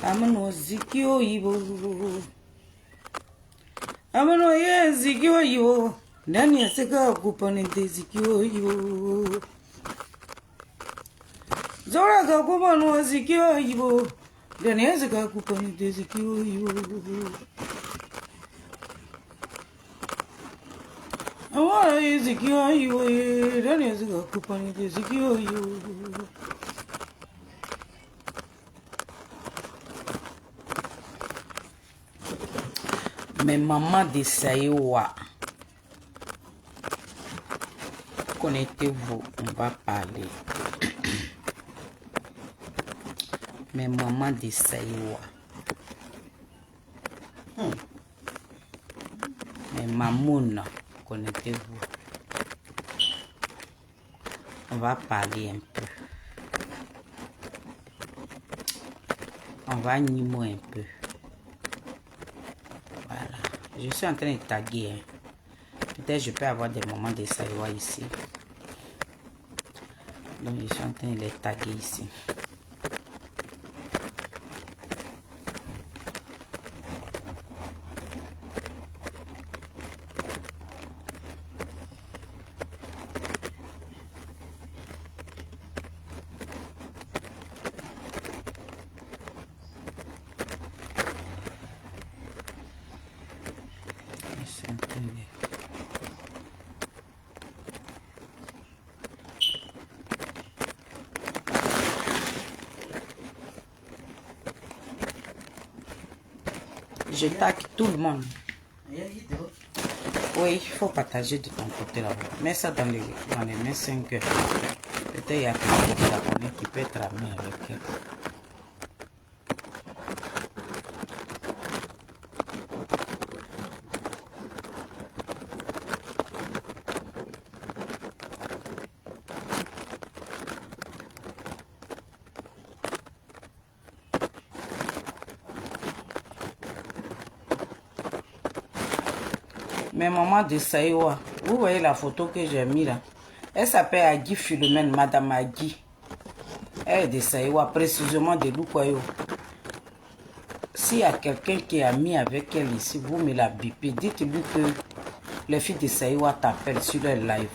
Amano zikio ibo. Amano ye zikio ibo. Ndani ya seka kupane de zikio ibo. Zora ka kupano zikio ibo. Ndani ya seka kupane de zikio ibo. Amano ye zikio ibo. Ndani ya seka kupane de zikio ibo. Mais maman de Saïwa, connectez-vous, on va parler. Mais maman de Saïwa. Mais mamoun, connectez-vous. On va parler un peu. On va animer un peu. Je suis en train de taguer. Peut-être je peux avoir des moments de Saïwa ici. Donc je suis en train de les taguer ici. Je tag tout le monde. Oui, il faut partager de ton côté là-bas. Mets ça dans les mains 5 heures. Peut-être il y a quelqu'un qui peut être ami avec elle. Mais maman de Saïwa, vous voyez la photo que j'ai mis là. Elle s'appelle Agui Philomène, Madame Agui. Elle est de Saïwa, précisément de Lukoyo. S'il y a quelqu'un qui est ami avec elle ici, vous me la bipez. Dites-lui que les filles de Saïwa t'appellent sur leur live.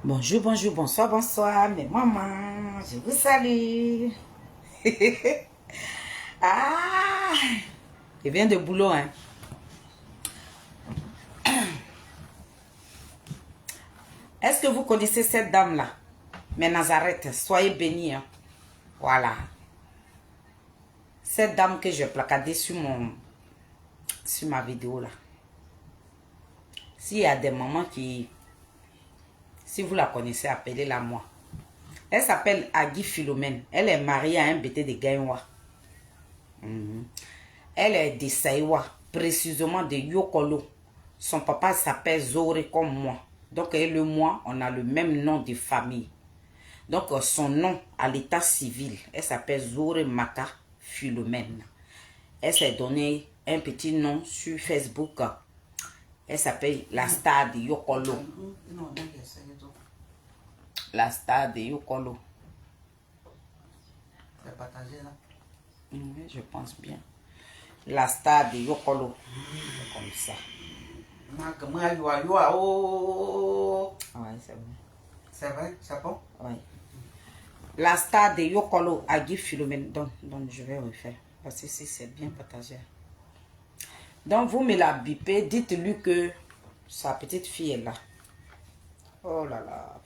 Bonjour, bonjour, bonsoir, bonsoir, mes mamans, je vous salue. Ah, je viens de boulot, hein. Est-ce que vous connaissez cette dame-là? Mais Nazareth, soyez bénis, hein. Voilà. Cette dame que j'ai placardée sur ma vidéo, là. S'il y a des mamans qui... Si vous la connaissez, appelez-la moi. Elle s'appelle Agui Philomène. Elle est mariée à un bêté de Gaïwa. Elle est de Saïwa, précisément de Yokolo. Son papa s'appelle Zoré comme moi. Donc, elle et moi, on a le même nom de famille. Donc, son nom à l'état civil, elle s'appelle Zoré Maka Philomène. Elle s'est donné un petit nom sur Facebook. Elle s'appelle la star de Yokolo. La star de Yokolo. C'est partagé là? Oui, je pense bien. La star de Yokolo. Comme ça. Oui, c'est bon. C'est vrai? C'est bon? Oui. La star de Yokolo, Agui Philomène. Donc, je vais refaire. Parce que si c'est bien partagé. Donc, vous me la bipez. Dites-lui que sa petite fille est là. Oh là là.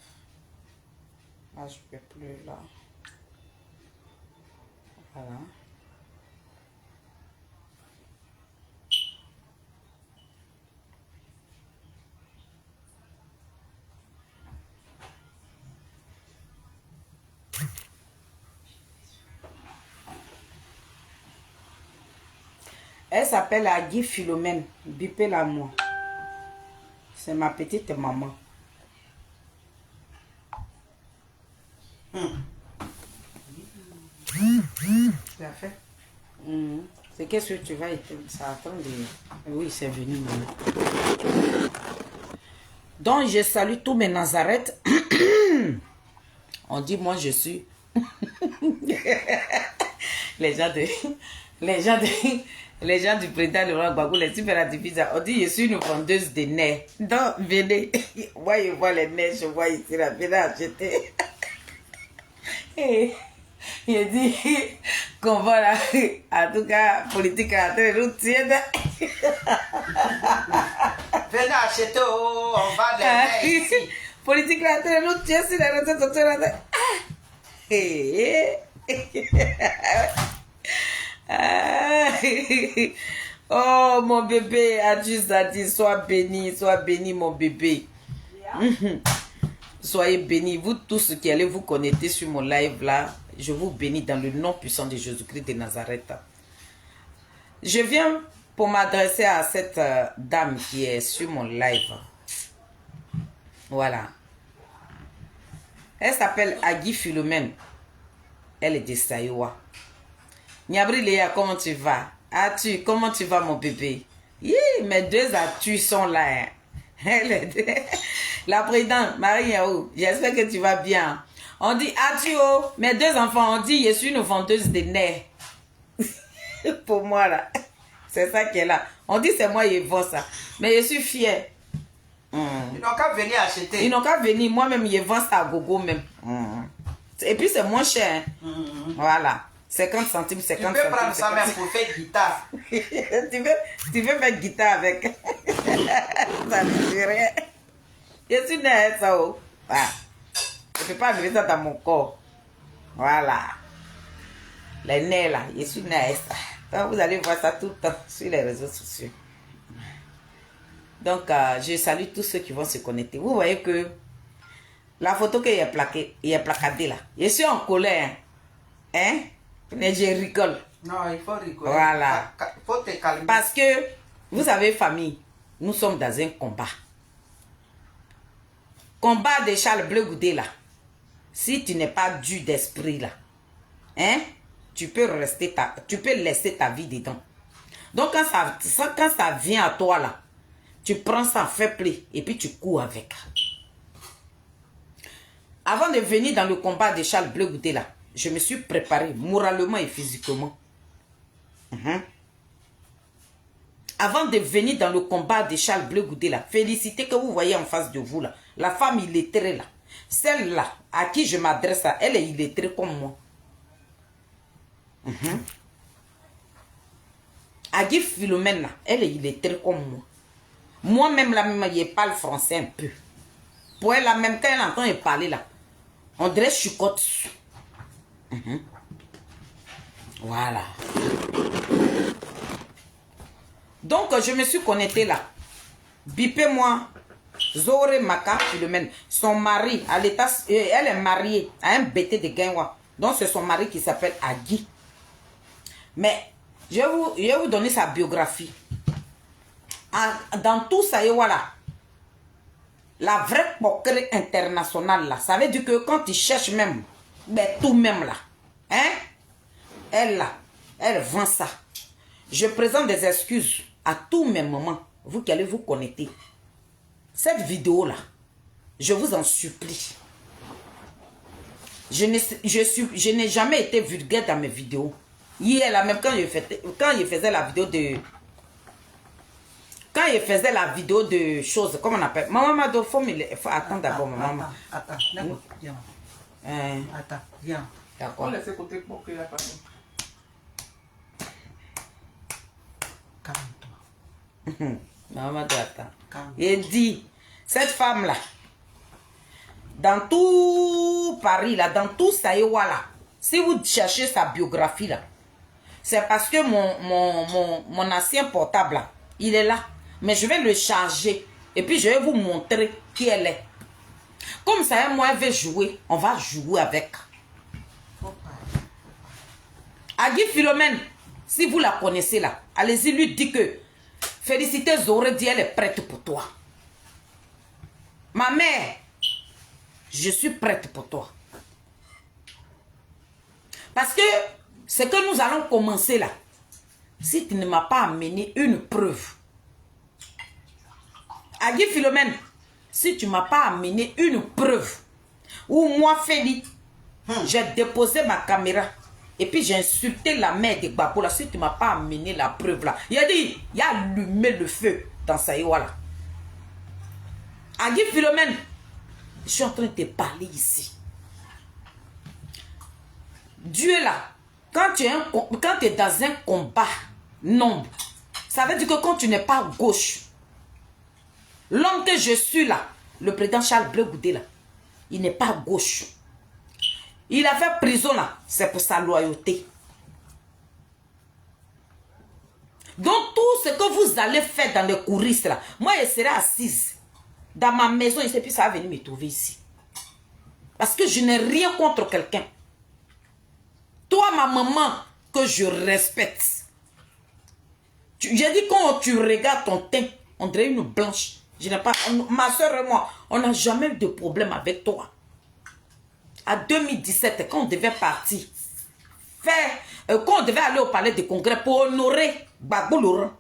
Là, je ne peux plus là. Voilà. Elle s'appelle Agui Philomène. Bipez-la moi. C'est ma petite maman. Tu as fait? C'est qu'est-ce que tu vas être... Ça attend de... Oui, c'est venu. Donc, je salue tous mes Nazareth. On dit, moi, je suis... les gens du président de Ouagadougou, les super on dit, je suis une vendeuse de nez. Donc, venez. Moi, je vois les nez, je vois ici, là, venez acheter. Et il dit qu'on va là, en tout cas, politique à la routière. Venez acheter, oh, on va les nez ici. Politique à la routière, c'est la routière. Oh mon bébé, Adjus a dit, sois béni mon bébé. Soyez bénis, vous tous qui allez vous connecter sur mon live là, je vous bénis dans le nom puissant de Jésus-Christ de Nazareth. Je viens pour m'adresser à cette dame qui est sur mon live. Voilà. Elle s'appelle Agui Philomène. Elle est de Saïwa. Niabri Léa, comment tu vas? Atu, comment tu vas mon bébé? Mes deux Atu sont là. Hein. La présidente, Marie Yahou, j'espère que tu vas bien. On dit Atu, oh, mes deux enfants, on dit je suis une vendeuse de nez. Pour moi là. C'est ça qui est là. On dit c'est moi qui vends ça. Mais je suis fière. Ils n'ont qu'à venir acheter. Ils n'ont qu'à venir. Moi-même, je vends ça à gogo même. Et puis c'est moins cher. Voilà. 50 centimes, 50 centimes. Tu peux prendre ça même pour faire guitare. tu veux faire guitare avec. Ça ne dit rien. Je suis née ça. Oh. Ah. Je ne peux pas mettre ça dans mon corps. Voilà. Les nez là, je suis née ça. Donc vous allez voir ça tout le temps sur les réseaux sociaux. Donc je salue tous ceux qui vont se connecter. Vous voyez que la photo qu'il est plaquée, il est placardée là. Je suis en colère. Hein? Mais je rigole. Non, il faut rigoler. Voilà. Il faut te calmer. Parce que, vous savez, famille, nous sommes dans un combat. Combat de Charles Bleu Goudé là. Si tu n'es pas dû d'esprit là, hein, tu peux laisser ta vie dedans. Donc quand ça vient à toi là, tu prends ça en fait play et puis tu cours avec. Avant de venir dans le combat de Charles Bleu Goudé là, je me suis préparé moralement et physiquement. Avant de venir dans le combat de Charles Bleu Goudé là, félicité que vous voyez en face de vous là, la femme illettrée là, celle-là à qui je m'adresse, elle est illettrée comme moi. Agui Philomène là, elle est illettrée comme moi. Moi-même là, même, je parle français un peu. Pour elle là, même quand elle entend parler là, on dirait chucotte. Voilà. Donc, je me suis connectée là. Bipez-moi. Zoré Maka Philomène. Son mari, à l'état, elle est mariée à un bêté de Gainwa. Donc, c'est son mari qui s'appelle Agui. Mais, je vais vous donner sa biographie. Dans tout ça, et voilà. La vraie poquerie internationale là, ça veut dire que quand tu cherches même, ben tout même là, hein, elle là, elle vend ça. Je présente des excuses à tous mes mamans, vous qui allez vous connecter. Cette vidéo là, je vous en supplie. Je n'ai jamais été vulgaire dans mes vidéos. Hier là, même quand je faisais la vidéo de... Quand il faisait la vidéo de choses, comment on appelle? Maman m'a dit, il faut attendre d'abord, maman. Attends, viens. Attends, viens. D'accord. On laisse côté pour que la personne. Calme-toi. Maman m'a dit, attends. Calme. Il dit, cette femme-là, dans tout Paris, là, dans tout Saïwa, là, si vous cherchez sa biographie, là, c'est parce que mon ancien portable, là, il est là. Mais je vais le charger. Et puis, je vais vous montrer qui elle est. Comme ça, moi, elle veut jouer. On va jouer avec. Agui Philomène, si vous la connaissez là, allez-y lui dire que félicité Zoré dit elle est prête pour toi. Ma mère, je suis prête pour toi. Parce que ce que nous allons commencer là, si tu ne m'as pas amené une preuve, Agui Philomène, si tu ne m'as pas amené une preuve, ou moi, Félix, j'ai déposé ma caméra, et puis j'ai insulté la mère de Gbagbo là, si tu ne m'as pas amené la preuve là, il a dit, il a allumé le feu dans Saïwa là. Agui Philomène, je suis en train de te parler ici. Dieu là, quand tu es dans un combat nombre, ça veut dire que quand tu n'es pas à gauche, l'homme que je suis là, le président Charles Blé Goudé là, il n'est pas à gauche. Il a fait prison là, c'est pour sa loyauté. Donc tout ce que vous allez faire dans les coulisses là, moi je serai assise dans ma maison et puis ça va venir me trouver ici. Parce que je n'ai rien contre quelqu'un. Toi, ma maman, que je respecte. J'ai dit quand tu regardes ton teint, on dirait une blanche. Je n'ai pas, ma soeur et moi, on n'a jamais eu de problème avec toi. À 2017, quand on devait partir, quand on devait aller au palais de congrès pour honorer Gbagbo Laurent,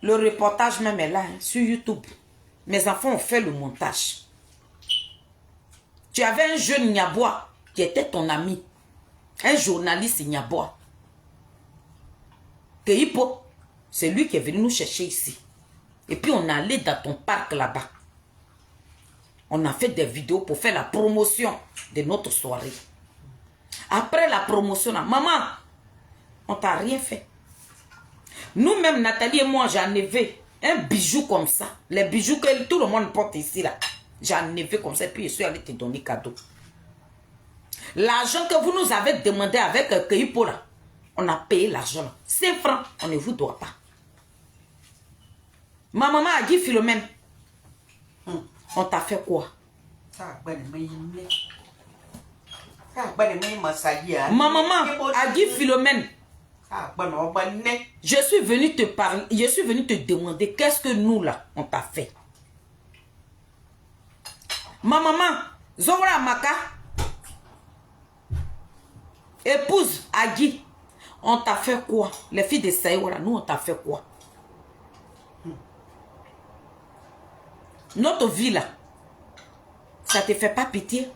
le reportage même est là, hein, sur YouTube. Mes enfants ont fait le montage. Tu avais un jeune Niabois qui était ton ami, un journaliste Niabois. Keipo, c'est lui qui est venu nous chercher ici. Et puis on est allé dans ton parc là-bas. On a fait des vidéos pour faire la promotion de notre soirée. Après la promotion, là, maman, on t'a rien fait. Nous-mêmes, Nathalie et moi, j'en avais un bijou comme ça. Les bijoux que tout le monde porte ici, là. J'en avais comme ça, puis je suis allé te donner cadeau. L'argent que vous nous avez demandé avec Keipo, là, on a payé l'argent. 5 francs, on ne vous doit pas. Ma maman a dit, Philomène, on t'a fait quoi? Ma maman a dit, Philomène, je suis venu te parler, je suis venu te demander qu'est-ce que nous là, on t'a fait. Ma maman, Zora Maka, épouse Agui, on t'a fait quoi? Les filles de Saïwara, nous on t'a fait quoi? Notre vie là, ça te fait pas pitié?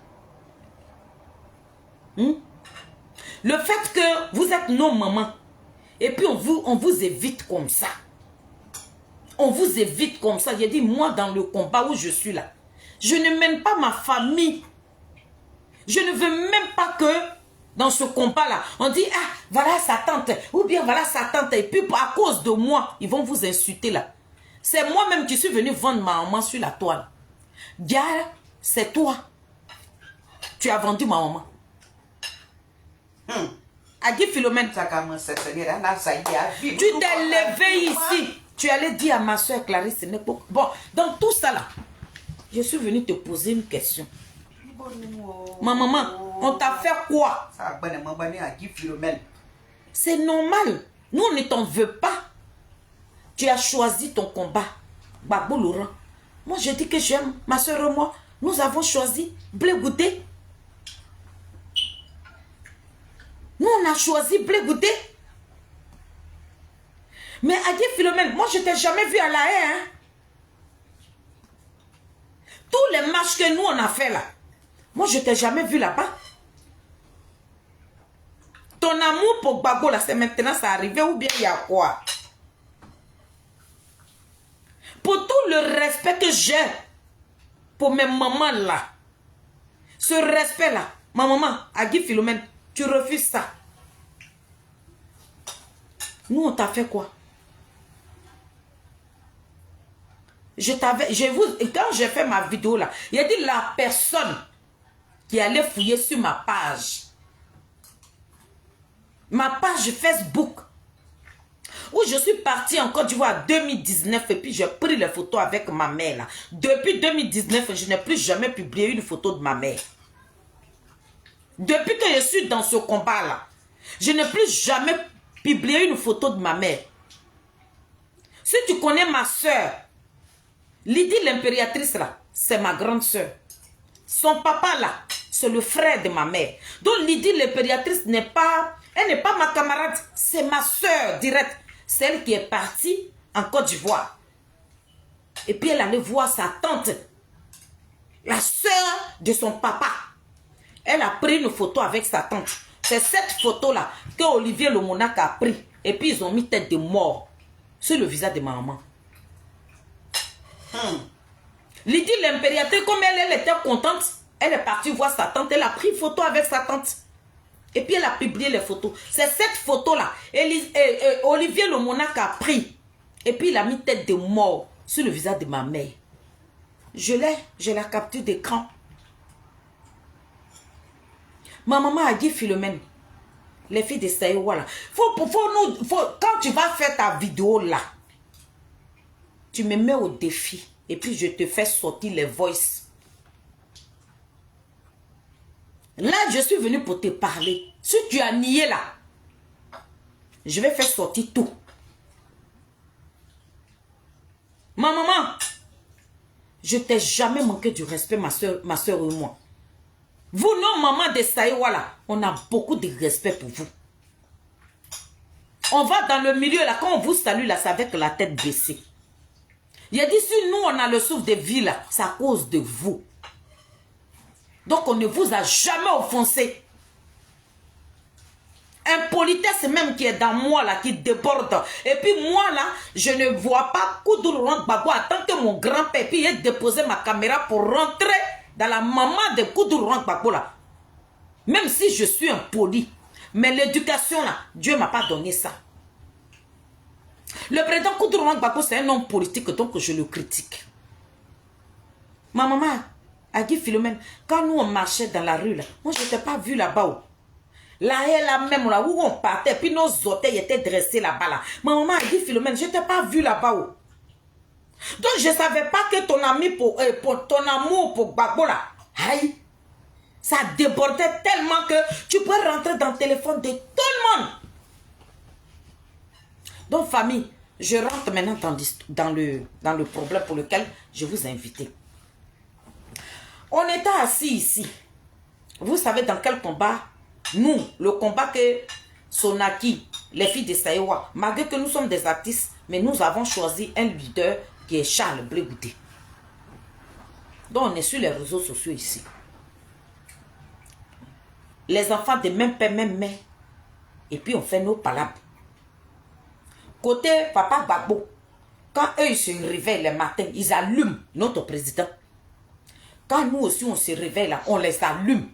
Le fait que vous êtes nos mamans, et puis on vous évite comme ça. On vous évite comme ça. J'ai dit, moi dans le combat où je suis là, je ne mène pas ma famille. Je ne veux même pas que dans ce combat-là, on dit, ah, voilà sa tante, ou bien voilà sa tante, et puis à cause de moi, ils vont vous insulter là. C'est moi-même qui suis venu vendre ma maman sur la toile. Diara, c'est toi. Tu as vendu ma maman. Agui Philomène, tu t'es levé ici. Tu allais dire à ma soeur Clarisse. Bon, dans tout ça là, je suis venu te poser une question. Ma maman, on t'a fait quoi? C'est normal. Nous, on ne t'en veut pas. Tu as choisi ton combat. Gbagbo Laurent. Moi, je dis que j'aime. Ma soeur et moi, nous avons choisi Blé Goudé. Nous, on a choisi Blé Goudé. Mais Agui Philomène, moi, je ne t'ai jamais vu à la haie. Hein? Tous les matchs que nous, on a fait là, moi, je ne t'ai jamais vu là-bas. Ton amour pour Gbagbo, là, c'est maintenant, ça arrivé ou bien il y a quoi? Pour tout le respect que j'ai pour mes mamans là, ce respect là, ma maman, Agui Philomène, tu refuses ça. Nous, on t'a fait quoi? Quand j'ai fait ma vidéo là, il y a dit la personne qui allait fouiller sur ma page Facebook, où je suis partie en Côte d'Ivoire en 2019 et puis j'ai pris les photos avec ma mère là. Depuis 2019, je n'ai plus jamais publié une photo de ma mère. Depuis que je suis dans ce combat là, je n'ai plus jamais publié une photo de ma mère. Si tu connais ma soeur, Lydie l'impératrice là, c'est ma grande soeur. Son papa là, c'est le frère de ma mère. Donc Lydie l'impératrice n'est pas, elle n'est pas ma camarade, c'est ma soeur directe. C'est elle qui est partie en Côte d'Ivoire. Et puis elle allait voir sa tante, la soeur de son papa. Elle a pris une photo avec sa tante. C'est cette photo-là que Olivier le Monarque a pris. Et puis ils ont mis tête de mort sur le visage de ma maman. Lydie l'impératrice, comme elle était contente, elle est partie voir sa tante. Elle a pris une photo avec sa tante. Et puis elle a publié les photos. C'est cette photo-là. Olivier le Monarque a pris. Et puis il a mis tête de mort sur le visage de ma mère. J'ai la capture d'écran. Ma maman a dit Philomène, les filles de Saïwa là, quand tu vas faire ta vidéo là, tu me mets au défi et puis je te fais sortir les voices. Là, je suis venue pour te parler. Si tu as nié là, je vais faire sortir tout. Ma maman, je t'ai jamais manqué du respect, ma soeur et moi. Vous, non, maman de Saïwa là, on a beaucoup de respect pour vous. On va dans le milieu là, quand on vous salue là, c'est avec la tête baissée. Il a dit, si nous on a le souffle de vie là, c'est à cause de vous. Donc on ne vous a jamais offensé. Impolitesse même qui est dans moi là, qui déborde. Et puis moi là, je ne vois pas Koudoulou Gbagbo attendre que mon grand-père puis ait déposé ma caméra pour rentrer dans la maman de Koudoulou Gbagbo là. Même si je suis impoli. Mais l'éducation là, Dieu ne m'a pas donné ça. Le président Koudoulou Gbagbo c'est un homme politique donc je le critique. Ma maman a dit Philomène, quand nous on marchait dans la rue là, moi je ne t'ai pas vu là-bas. Là et là même là où on partait, puis nos orteils étaient dressés là-bas là. Ma maman a dit Philomène, je ne t'ai pas vu là-bas. Donc je ne savais pas que ton ami pour ton amour pour Gbagbo là, aïe, ça débordait tellement que tu peux rentrer dans le téléphone de tout le monde. Donc famille, je rentre maintenant dans le problème pour lequel je vous ai invité. On était assis ici. Vous savez dans quel combat? Nous, le combat que Sonaki, les filles de Saïwa, malgré que nous sommes des artistes, mais nous avons choisi un leader qui est Charles Blé Goudé. Donc on est sur les réseaux sociaux ici. Les enfants de même père, même mère. Et puis on fait nos palabres. Côté Papa Gbagbo, quand eux ils se réveillent le matin, ils allument notre président. Quand nous aussi on se réveille là, on les allume.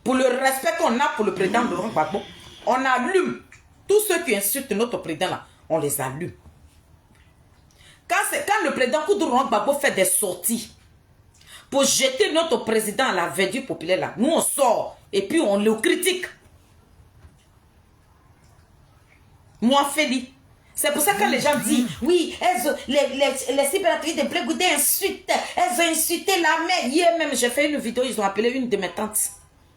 Pour le respect qu'on a pour le président Laurent Gbagbo, on allume. Tous ceux qui insultent notre président là, on les allume. Quand le président Laurent Gbagbo fait des sorties pour jeter notre président à la verdure populaire là, nous on sort et puis on le critique. Moi, Feli. C'est pour ça que les gens disent, oui, les cyberactivistes de Blé Goudé insultent, elles ont insulté la mère. Hier même, j'ai fait une vidéo, ils ont appelé une de mes tantes.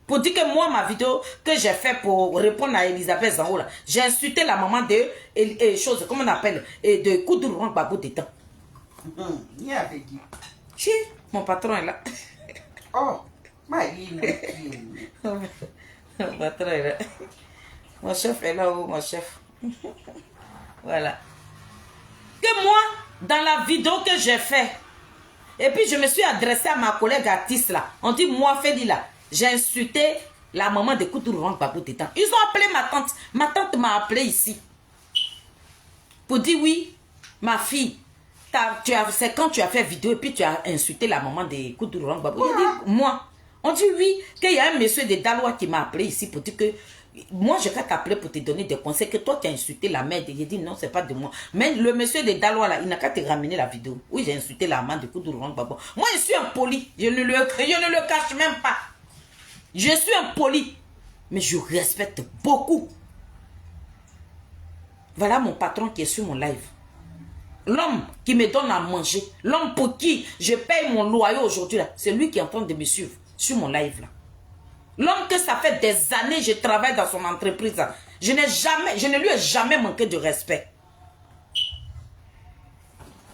Pour dire que moi, ma vidéo que j'ai fait pour répondre à Elisabeth Zango, j'ai insulté la maman de chose, comment on appelle, de Koudoulou Gbagbo dedans. Il avait dit. Si, mon patron est là. Oh, ma vie. Mon patron est là. Mon chef est là, mon chef. Voilà. Que moi, dans la vidéo que j'ai fait, et puis je me suis adressée à ma collègue artiste là, on dit moi Feli là, j'ai insulté la maman de Koudoulou Gbagbo dedans. Ils ont appelé ma tante. Ma tante m'a appelé ici. Pour dire oui, ma fille, c'est quand tu as fait vidéo et puis tu as insulté la maman de Koudoulou Gbagbo. J'ai dit moi. On dit oui, qu'il y a un monsieur de Daloa qui m'a appelé ici pour dire que moi je vais t'appeler pour te donner des conseils, que toi tu as insulté la mère. J'ai dit non, c'est pas de moi. Mais le monsieur de Daloa là, il n'a qu'à te ramener la vidéo. Oui, j'ai insulté la maman de Koudoulou Gbagbo. Moi je suis impoli, je ne le cache même pas. Je suis impoli, mais je respecte beaucoup. Voilà mon patron qui est sur mon live. L'homme qui me donne à manger, l'homme pour qui je paye mon loyer aujourd'hui, c'est lui qui est en train de me suivre sur mon live là. L'homme que ça fait des années je travaille dans son entreprise là. Je ne lui ai jamais manqué de respect.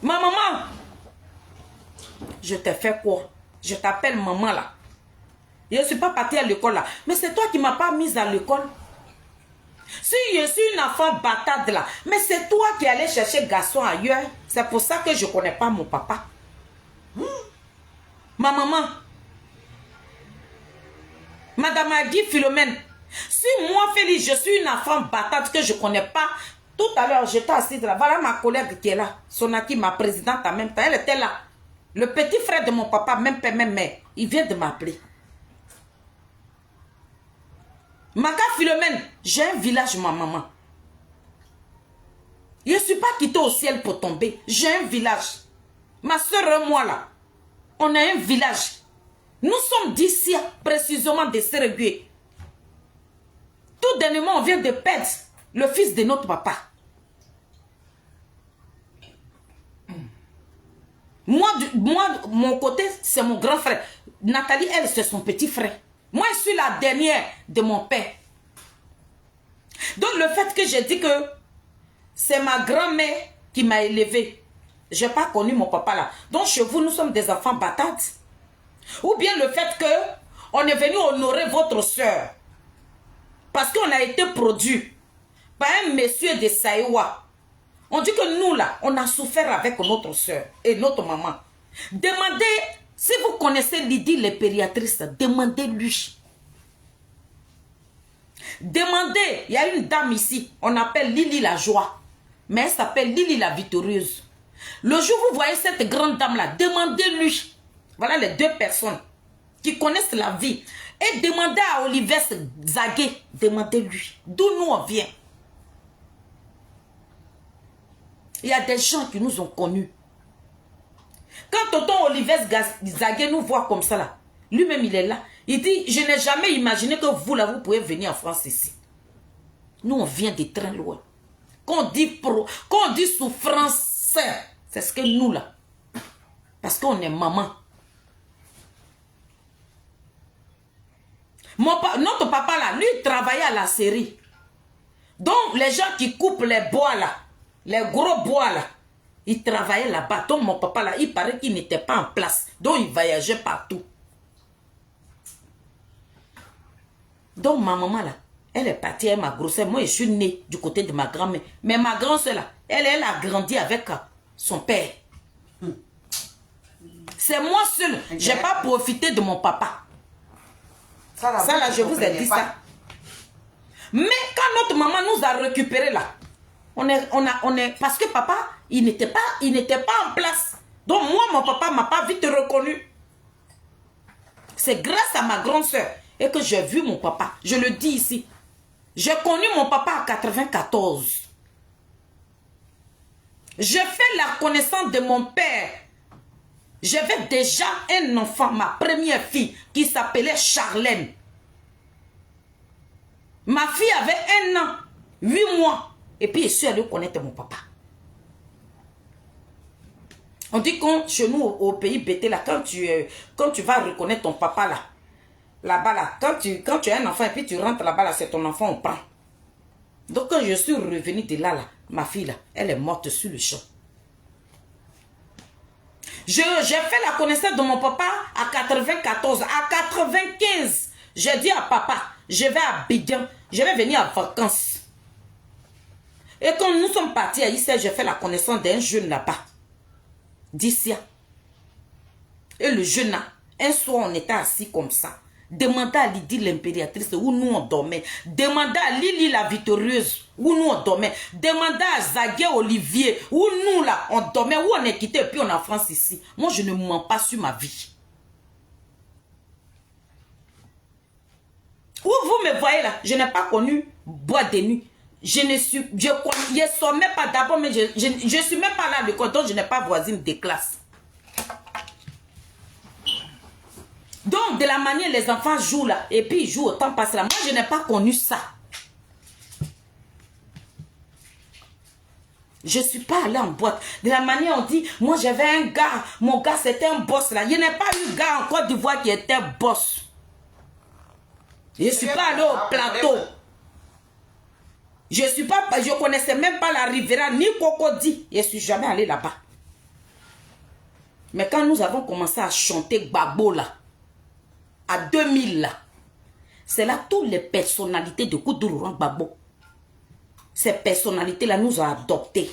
Ma maman, je t'ai fait quoi? Je t'appelle maman là. Je ne suis pas partie à l'école là. Mais c'est toi qui ne m'as pas mise à l'école. Si je suis une enfant bâtarde là, mais c'est toi qui allais chercher garçon ailleurs. C'est pour ça que je ne connais pas mon papa. Ma maman, Madame a dit Philomène, si moi Félix, je suis une enfant bâtarde que je ne connais pas, tout à l'heure j'étais assise là, voilà ma collègue qui est là, Sonaki, ma présidente en même temps, elle était là. Le petit frère de mon papa, même père, même mère, il vient de m'appeler. Maka Philomène, j'ai un village, ma maman. Je ne suis pas quittée au ciel pour tomber. J'ai un village. Ma soeur et moi là, on a un village. Nous sommes d'ici, précisément de Sérégué. Tout dernièrement, on vient de perdre le fils de notre papa. Moi, mon côté, c'est mon grand frère. Nathalie, elle, c'est son petit frère. Moi, je suis la dernière de mon père. Donc, le fait que j'ai dit que c'est ma grand-mère qui m'a élevé. Je n'ai pas connu mon papa là. Donc, chez vous, nous sommes des enfants batates. Ou bien le fait que on est venu honorer votre soeur. Parce qu'on a été produit par un monsieur de Saïwa. On dit que nous là, on a souffert avec notre soeur et notre maman. Demandez, si vous connaissez Lydie l'impériatrice, demandez-lui. Demandez, il y a une dame ici, on appelle Lily la joie. Mais elle s'appelle Lily la victorieuse. Le jour où vous voyez cette grande dame là, demandez-lui. Voilà les deux personnes qui connaissent la vie. Et demandez à Olivier Zagué, demandez-lui. D'où nous on vient. Il y a des gens qui nous ont connus. Quand tonton Olivier Zagué nous voit comme ça là, lui-même il est là. Il dit, je n'ai jamais imaginé que vous là, vous pouvez venir en France ici. Nous on vient de très loin. Quand on dit souffrance, c'est ce que nous là. Parce qu'on est maman. Notre papa là, lui il travaillait à la série. Donc les gens qui coupent les bois là, les gros bois là, il travaillait là-bas. Donc mon papa là, il paraît qu'il n'était pas en place. Donc il voyageait partout. Donc ma maman là, elle est partie, elle m'a grossée. Moi je suis née du côté de ma grand-mère. Mais ma grand-soeur là, elle a grandi avec son père. C'est moi seule. Je n'ai pas profité de mon papa. Ça là, je vous ai dit ça. Mais quand notre maman nous a récupérés là, on est parce que papa, il n'était pas en place. Donc moi, mon papa m'a pas vite reconnu. C'est grâce à ma grande soeur et que j'ai vu mon papa. Je le dis ici. J'ai connu mon papa en 94. J'ai fait la connaissance de mon père. J'avais déjà un enfant, ma première fille, qui s'appelait Charlène. Ma fille avait 1 an, 8 mois. Et puis, je suis allée connaître mon papa. On dit que chez nous, au pays Bété, là, quand tu vas reconnaître ton papa, là-bas, là, quand tu as un enfant et puis tu rentres là-bas, là, c'est ton enfant, on prend. Donc, quand je suis revenue de là, ma fille, là, elle est morte sur le champ. J'ai fait la connaissance de mon papa à 94. À 95, j'ai dit à papa, je vais à Abidjan, je vais venir en vacances. Et quand nous sommes partis à Issa, j'ai fait la connaissance d'un jeune là-bas, d'ici. Et le jeune là, un soir on était assis comme ça. Demandez à Lydie l'impériatrice où nous on dormait. Demandez à Lily la victorieuse où nous on dormait. Demandez à Zagué Olivier où nous là on dormait, où on est quitté et puis on est en France ici. Moi je ne mens pas sur ma vie. Où vous me voyez là, je n'ai pas connu boîte de nuit. Je ne sommais pas d'abord, mais je ne suis même pas là de l'école, donc je n'ai pas voisine de classe. Donc, de la manière les enfants jouent là, et puis ils jouent au temps passe là. Moi, je n'ai pas connu ça. Je ne suis pas allée en boîte. De la manière on dit, moi j'avais un gars, mon gars c'était un boss là. Je n'ai pas eu un gars en Côte d'Ivoire qui était boss. Je ne suis pas allée au plateau. Je connaissais même pas la Riviera ni Cocody. Je ne suis jamais allée là-bas. Mais quand nous avons commencé à chanter Gbagbo là, à 2000 là, c'est là toutes les personnalités de Koudouro Gbagbo. Ces personnalités-là nous ont adoptés.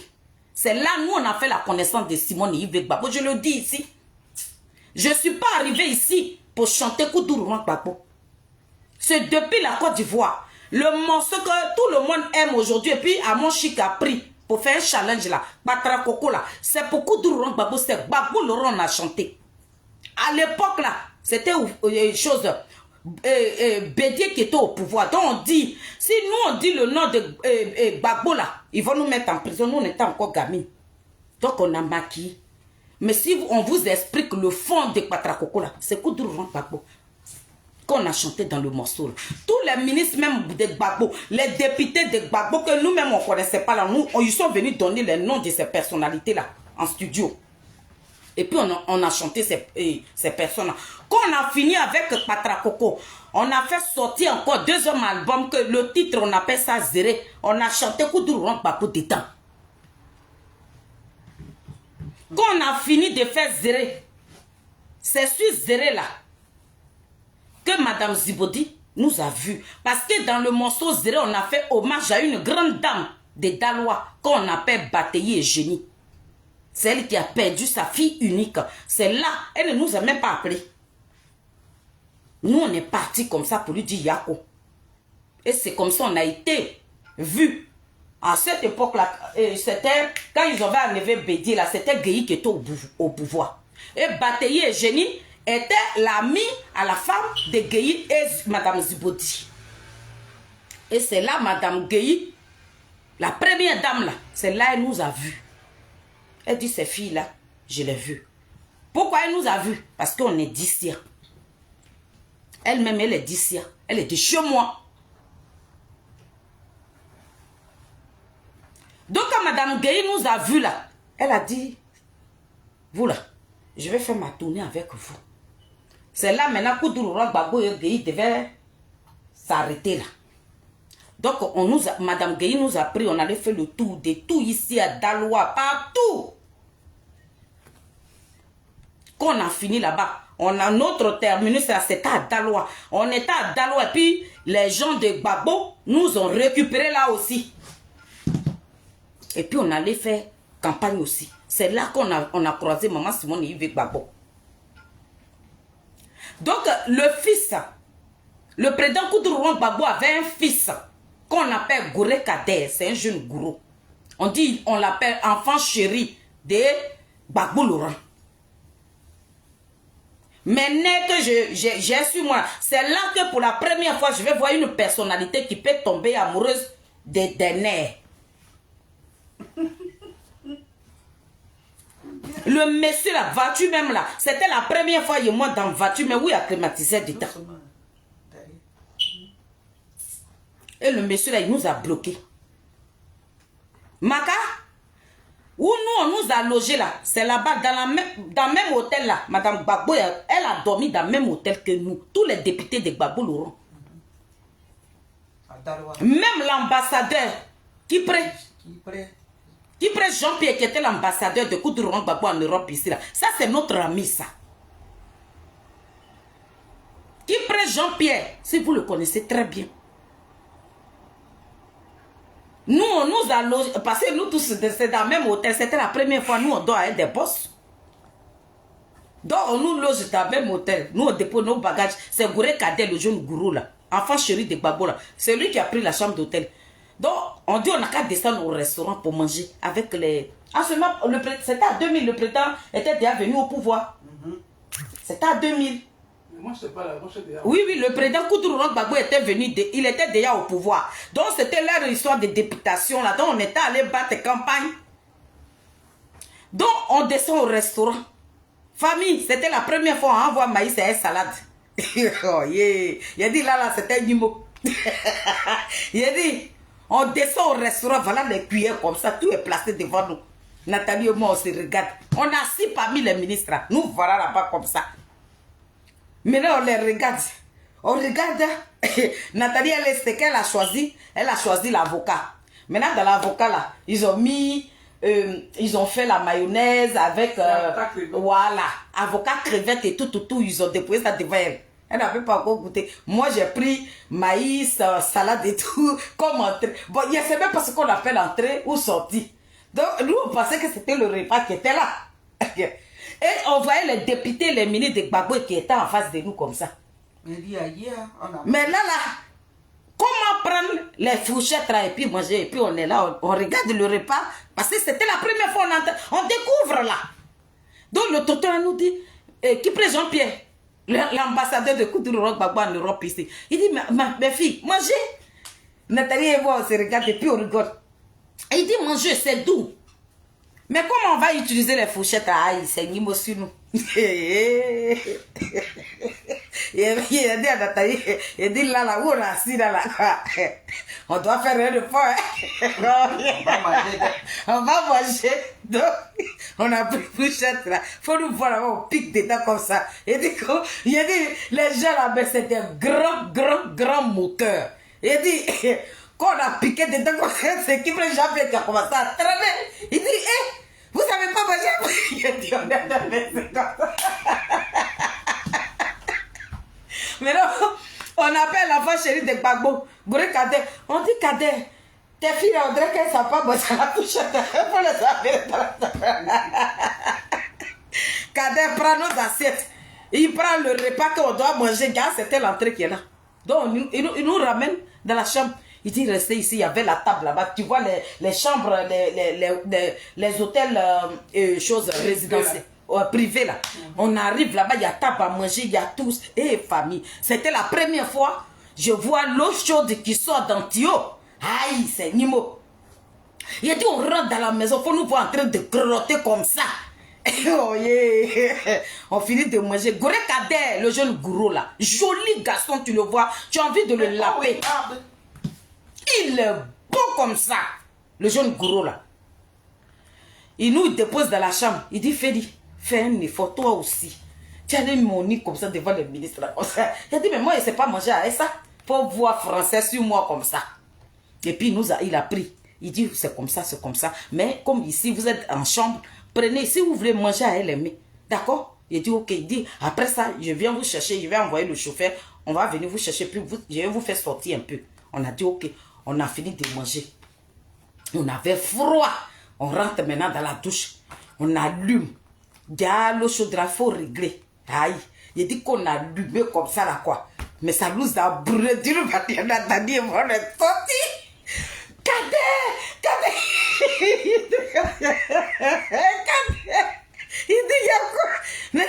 C'est là nous on a fait la connaissance de Simone Yves Gbagbo. Je le dis ici. Je ne suis pas arrivé ici pour chanter Koudouro Gbagbo. C'est depuis la Côte d'Ivoire. Le morceau que tout le monde aime aujourd'hui, et puis Amon Chic a pris pour faire un challenge là, Batra Coco là, c'est pour Koudouro Gbagbo, c'est Gbagbo Laurent on a chanté. À l'époque là, c'était une chose, Bédié qui était au pouvoir. Donc on dit, si nous on dit le nom de Gbagbo là, ils vont nous mettre en prison, nous on était encore gamins. Donc on a maquillé. Mais si on vous explique le fond de Batra Coco là, c'est Koudouro Gbagbo qu'on a chanté dans le morceau. Tous les ministres même de Gbagbo, les députés de Gbagbo que nous-mêmes on ne connaissait pas là, nous, ils sont venus donner les noms de ces personnalités-là en studio. Et puis on a chanté ces personnes-là. Quand on a fini avec Batra Coco, on a fait sortir encore 2 autres albums que le titre on appelle ça Zéré. On a chanté Koudouro Gbagbo dedans. Quand on a fini de faire Zéré, c'est sur Zéré là que Madame Zibodi nous a vus. Parce que dans le morceau Zéré, on a fait hommage à une grande dame de Dalois qu'on appelle Bataille Eugénie. C'est elle qui a perdu sa fille unique. C'est là, elle ne nous a même pas appelé. Nous, on est partis comme ça pour lui dire Yako. Et c'est comme ça on a été vus. À cette époque-là, c'était, quand ils avaient enlevé Bédié, là, c'était Guéhi qui était au pouvoir. Et Bataille Eugénie était l'amie à la femme de Guéhi et Madame Zibodi. Et c'est là, Madame Guéhi, la première dame là, c'est là elle nous a vus. Elle dit, ces filles-là, je les ai vues. Pourquoi elle nous a vus? Parce qu'on est d'ici. Elle-même, elle est d'ici. Elle est de chez moi. Donc, quand Madame Guéhi nous a vus là, elle a dit, vous là, je vais faire ma tournée avec vous. C'est là maintenant que Koudouro Gbagbo et Guéhi devaient s'arrêter là. Donc, Madame Guéhi nous a pris, on allait faire le tour de tout ici à Dalois, partout. Quand on a fini là-bas, on a notre terminus, c'était à Dalois. On était à Dalois et puis les gens de Gbagbo nous ont récupéré là aussi. Et puis on allait faire campagne aussi. C'est là qu'on a croisé Maman Simone Yves Gbagbo. Donc le fils, le président Koudouro Gbagbo avait un fils qu'on appelle Gouré Kader, c'est un jeune gourou. On l'appelle enfant chéri de Gbagbo Laurent. Maintenant que j'ai su moi, c'est là que pour la première fois je vais voir une personnalité qui peut tomber amoureuse des nerfs. Le monsieur la voiture même là, c'était la première fois que moi dans la voiture, mais oui, il a climatisé du temps. Et le monsieur là, il nous a bloqués. Maka, où nous, on nous a logés là, c'est là-bas, dans le même hôtel là. Madame Gbagbo, elle a dormi dans le même hôtel que nous. Tous les députés de Gbagbo Laurent. Même l'ambassadeur, qui prend Jean-Pierre, qui était l'ambassadeur de Koudouro Gbagbo en Europe ici là. Ça, c'est notre ami, ça. Qui prend Jean-Pierre, si vous le connaissez très bien. Nous, on nous a logé, parce que nous tous, c'est dans le même hôtel. C'était la première fois, nous, on dort avec des boss. Donc, on nous loge dans le même hôtel. Nous, on dépose nos bagages. C'est Gouré Kader, le jeune gourou, là. Enfant chéri de Gbagbo, là. C'est lui qui a pris la chambre d'hôtel. Donc, on dit, on n'a qu'à descendre au restaurant pour manger avec les... En ce moment, c'était à 2000, le président était déjà venu au pouvoir. C'était à 2000. Moi, je sais pas là, moi, je sais déjà. Oui, le président Koudouro Gbagbo était venu, il était déjà au pouvoir. Donc, c'était leur histoire de députation, là. Donc, on était allé battre campagne. Donc, on descend au restaurant. Famille, c'était la première fois on envoie maïs et salade. Oh, yeah. Il a dit, là, c'était un niveau. Il a dit, on descend au restaurant, voilà les cuillères comme ça, tout est placé devant nous. Nathalie et moi, on se regarde. On a assis parmi les ministres. Nous, voilà là-bas comme ça. Maintenant, on les regarde. On regarde. Nathalie, c'est qu'elle a choisi. Elle a choisi l'avocat. Maintenant, dans l'avocat, là, ils ont mis ils ont fait la mayonnaise avec, voilà, avocat, crevette et tout, ils ont déposé ça devant elle. Elle n'avait pas encore goûté. Moi, j'ai pris maïs, salade et tout, comme entrée. Bon, il y a même pas ce qu'on appelle entrée ou sortie. Donc, nous, on pensait que c'était le repas qui était là. Et on voyait les députés, les ministres de Gbagbo qui étaient en face de nous comme ça. Mais là, comment prendre les fourchettes là et puis manger, et puis on est là, on regarde le repas, parce que c'était la première fois on découvre là. Donc le tonton nous dit, qui prend Jean-Pierre, l'ambassadeur de Koudouro Gbagbo en Europe ici, il dit, mes filles, mangez. Nathalie et moi on se regarde et puis on rigole. Et il dit, manger c'est doux. Mais comment on va utiliser les fourchettes à aïe, c'est Nimo sur nous. Il a dit à Nathalie, il dit là, où on a assis là, on doit faire un repas. On va manger. Donc, on a pris fourchette là. Faut nous voir là, on pique dedans comme ça. Il dit, les gens là, c'était un grand moqueur. Il dit, quand on a piqué dedans comme ça, c'est qui prend Jean-Pierre qui a commencé à traîner. Il dit, vous savez pas manger? Il dit, on est dans les Mais non, on appelle l'enfant chéri de Gbagbo, Gouré Kader. On dit Kader, tes filles, on dirait qu'elles ne savent pas manger la couchette. Il faut les appeler dans la Kader prend nos assiettes. Il prend le repas qu'on doit manger. Regarde, c'était l'entrée qui est là. Donc, il nous ramène dans la chambre. Il dit, restez ici, il y avait la table là-bas. Tu vois les chambres, les hôtels, choses résidentielles, privées là. On arrive là-bas, il y a table à manger, il y a tous. Et famille, c'était la première fois, je vois l'eau chaude qui sort d'un tuyau. Aïe, c'est Nimo. Il a dit, on rentre dans la maison, il faut nous voir en train de crotter comme ça. Oh yeah. On finit de manger. Gouré Kader, le jeune gourou là, joli garçon, tu le vois, tu as envie de le laper. Il est beau comme ça, le jeune gourou là. Il nous dépose dans la chambre. Il dit, Fedi, fais un effort, toi aussi. Tu as mis mon nid comme ça devant le ministre là, comme ça. Il a dit, mais moi, je ne sais pas manger avec ça. Faut voir français sur moi comme ça. Et puis, il a pris. Il dit, c'est comme ça, c'est comme ça. Mais comme ici, vous êtes en chambre, prenez, si vous voulez manger à elle, d'accord? Il dit, ok. Il dit, après ça, je viens vous chercher, je vais envoyer le chauffeur. On va venir vous chercher, puis je vais vous faire sortir un peu. On a dit, ok. On a fini de manger. On avait froid. On rentre maintenant dans la douche. On allume. L'eau chaude, il faut régler. Aïe. Il dit qu'on a allumé comme ça là quoi. Mais ça nous a brûlé. On a dit, on est sorti. Kader. Il dit, il y a quoi? Mais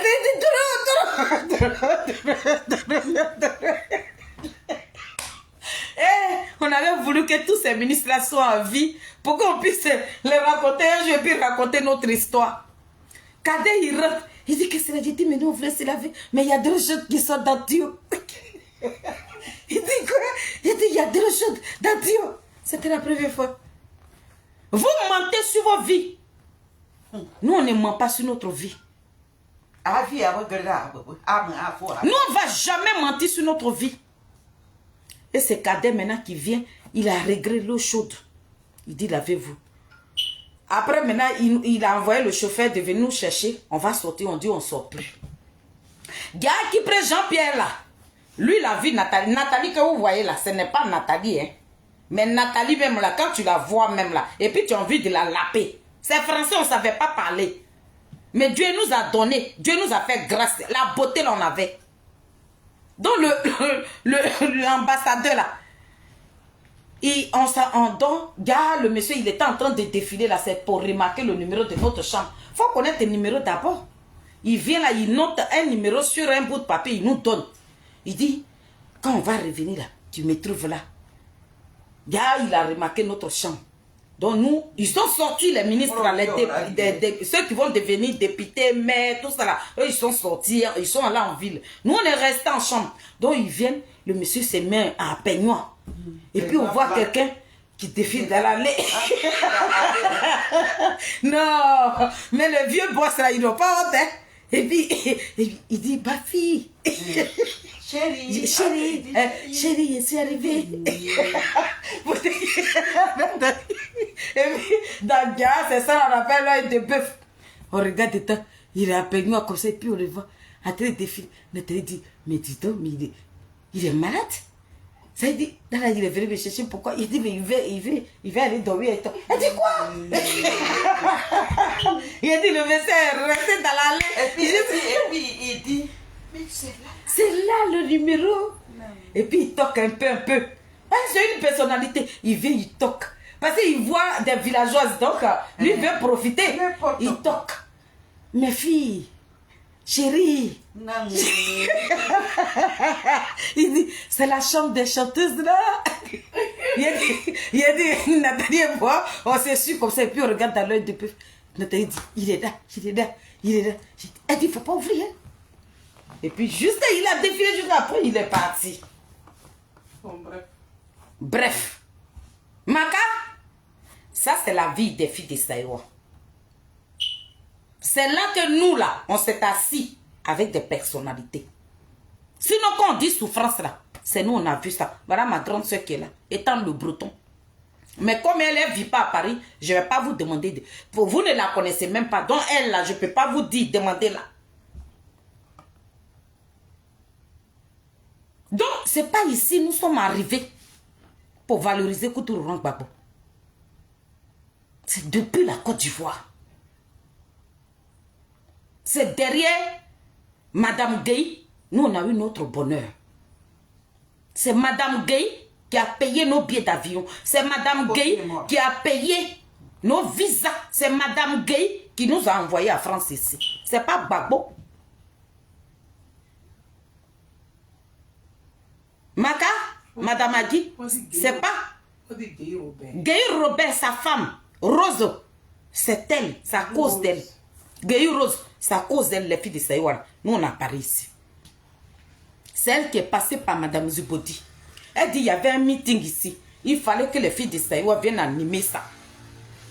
on avait voulu que tous ces ministres-là soient en vie pour qu'on puisse les raconter un jour et puis raconter notre histoire. Kader, il rentre. Il dit, qu'est-ce qu'il a dit? Mais nous, on voulait se laver. Mais il y a deux choses qui sont dans Dieu. Il dit quoi? Il dit, il y a deux choses dans Dieu. C'était la première fois. Vous mentez sur vos vies. Nous, on ne ment pas sur notre vie. Nous, on ne va jamais mentir sur notre vie. Et c'est Kader maintenant qui vient, il a réglé l'eau chaude. Il dit, lavez-vous. Après, maintenant, il a envoyé le chauffeur de venir nous chercher. On va sortir, on dit, on ne sort plus. Gars qui prend Jean-Pierre là, lui, il a vu Nathalie. Nathalie que vous voyez là, ce n'est pas Nathalie. Hein. Mais Nathalie même là, quand tu la vois même là, et puis tu as envie de la laper. C'est français, on ne savait pas parler. Mais Dieu nous a donné, Dieu nous a fait grâce. La beauté, là, on avait. Donc l'ambassadeur là, le monsieur il était en train de défiler là, c'est pour remarquer le numéro de notre chambre. Il faut connaître le numéro d'abord. Il vient là, il note un numéro sur un bout de papier, il nous donne. Il dit, quand on va revenir là, tu me trouves là. Gars, il a remarqué notre chambre. Donc nous, ils sont sortis les ministres, ceux qui vont devenir députés, maires, tout ça là. Eux, ils sont sortis, ils sont là en ville. Nous, on est restés en chambre. Donc ils viennent, le monsieur se met à peignoir. Et puis on voit quelqu'un qui défile dans l'allée. Non, mais le vieux boss là, il n'a pas honte. Hein? Et puis, il dit, bah fille. Chérie, chérie, je suis arrivée. Et puis, dans Dia, c'est ça, on appelle l'œil de bœuf. On regarde le temps, il est appelé nous comme ça, et puis on le voit. En train de défiler. Nathalie dit, mais dis donc, mais il est malade. Ça, il dit, là, il est venu me chercher pourquoi. Il dit, mais il veut aller dormir et tout. Elle dit quoi? Il a dit, le médecin est resté dans la lettre. Et puis il dit, mais c'est là. C'est là le numéro. Non. Et puis il toque un peu. Ah, c'est une personnalité. Il vient, il toque. Parce qu'il voit des villageoises, donc lui veut profiter. Il toque. Mes filles, chérie. Non. Il dit, c'est la chambre des chanteuses là. Il a dit, Nathalie et moi, on s'est su comme ça. Et puis on regarde dans l'œil de peu. Nathalie dit, il est là. Elle dit, il ne faut pas ouvrir. Et puis juste, il a défilé juste après, il est parti. Bon, Bref. Maka, ça c'est la vie des filles de Saïwa. C'est là que nous, là, on s'est assis avec des personnalités. Sinon, quand on dit souffrance, là, c'est nous, on a vu ça. Voilà ma grande soeur qui est là, étant le breton. Mais comme elle ne vit pas à Paris, je ne vais pas vous demander. Vous ne la connaissez même pas. Donc elle, là, je ne peux pas vous dire, demandez-la. Donc, ce n'est pas ici, nous sommes arrivés pour valoriser Koutourou Gbagbo. C'est depuis la Côte d'Ivoire. C'est derrière Madame Gueye, nous on a eu notre bonheur. C'est Madame Gueye qui a payé nos billets d'avion. C'est Madame Gueye qui a payé nos visas. C'est Madame Gueye qui nous a envoyés à France ici. C'est pas Gbagbo. Maka, Madame a dit, c'est pas Gueye Robert, sa femme, Rose, c'est elle, c'est à cause d'elle. Gueye Rose, c'est à cause d'elle, les filles de Saïwan. Nous, on a Paris ici. C'est elle qui est passée par Madame Zubodi. Elle dit, il y avait un meeting ici. Il fallait que les filles de Saïwan viennent animer ça.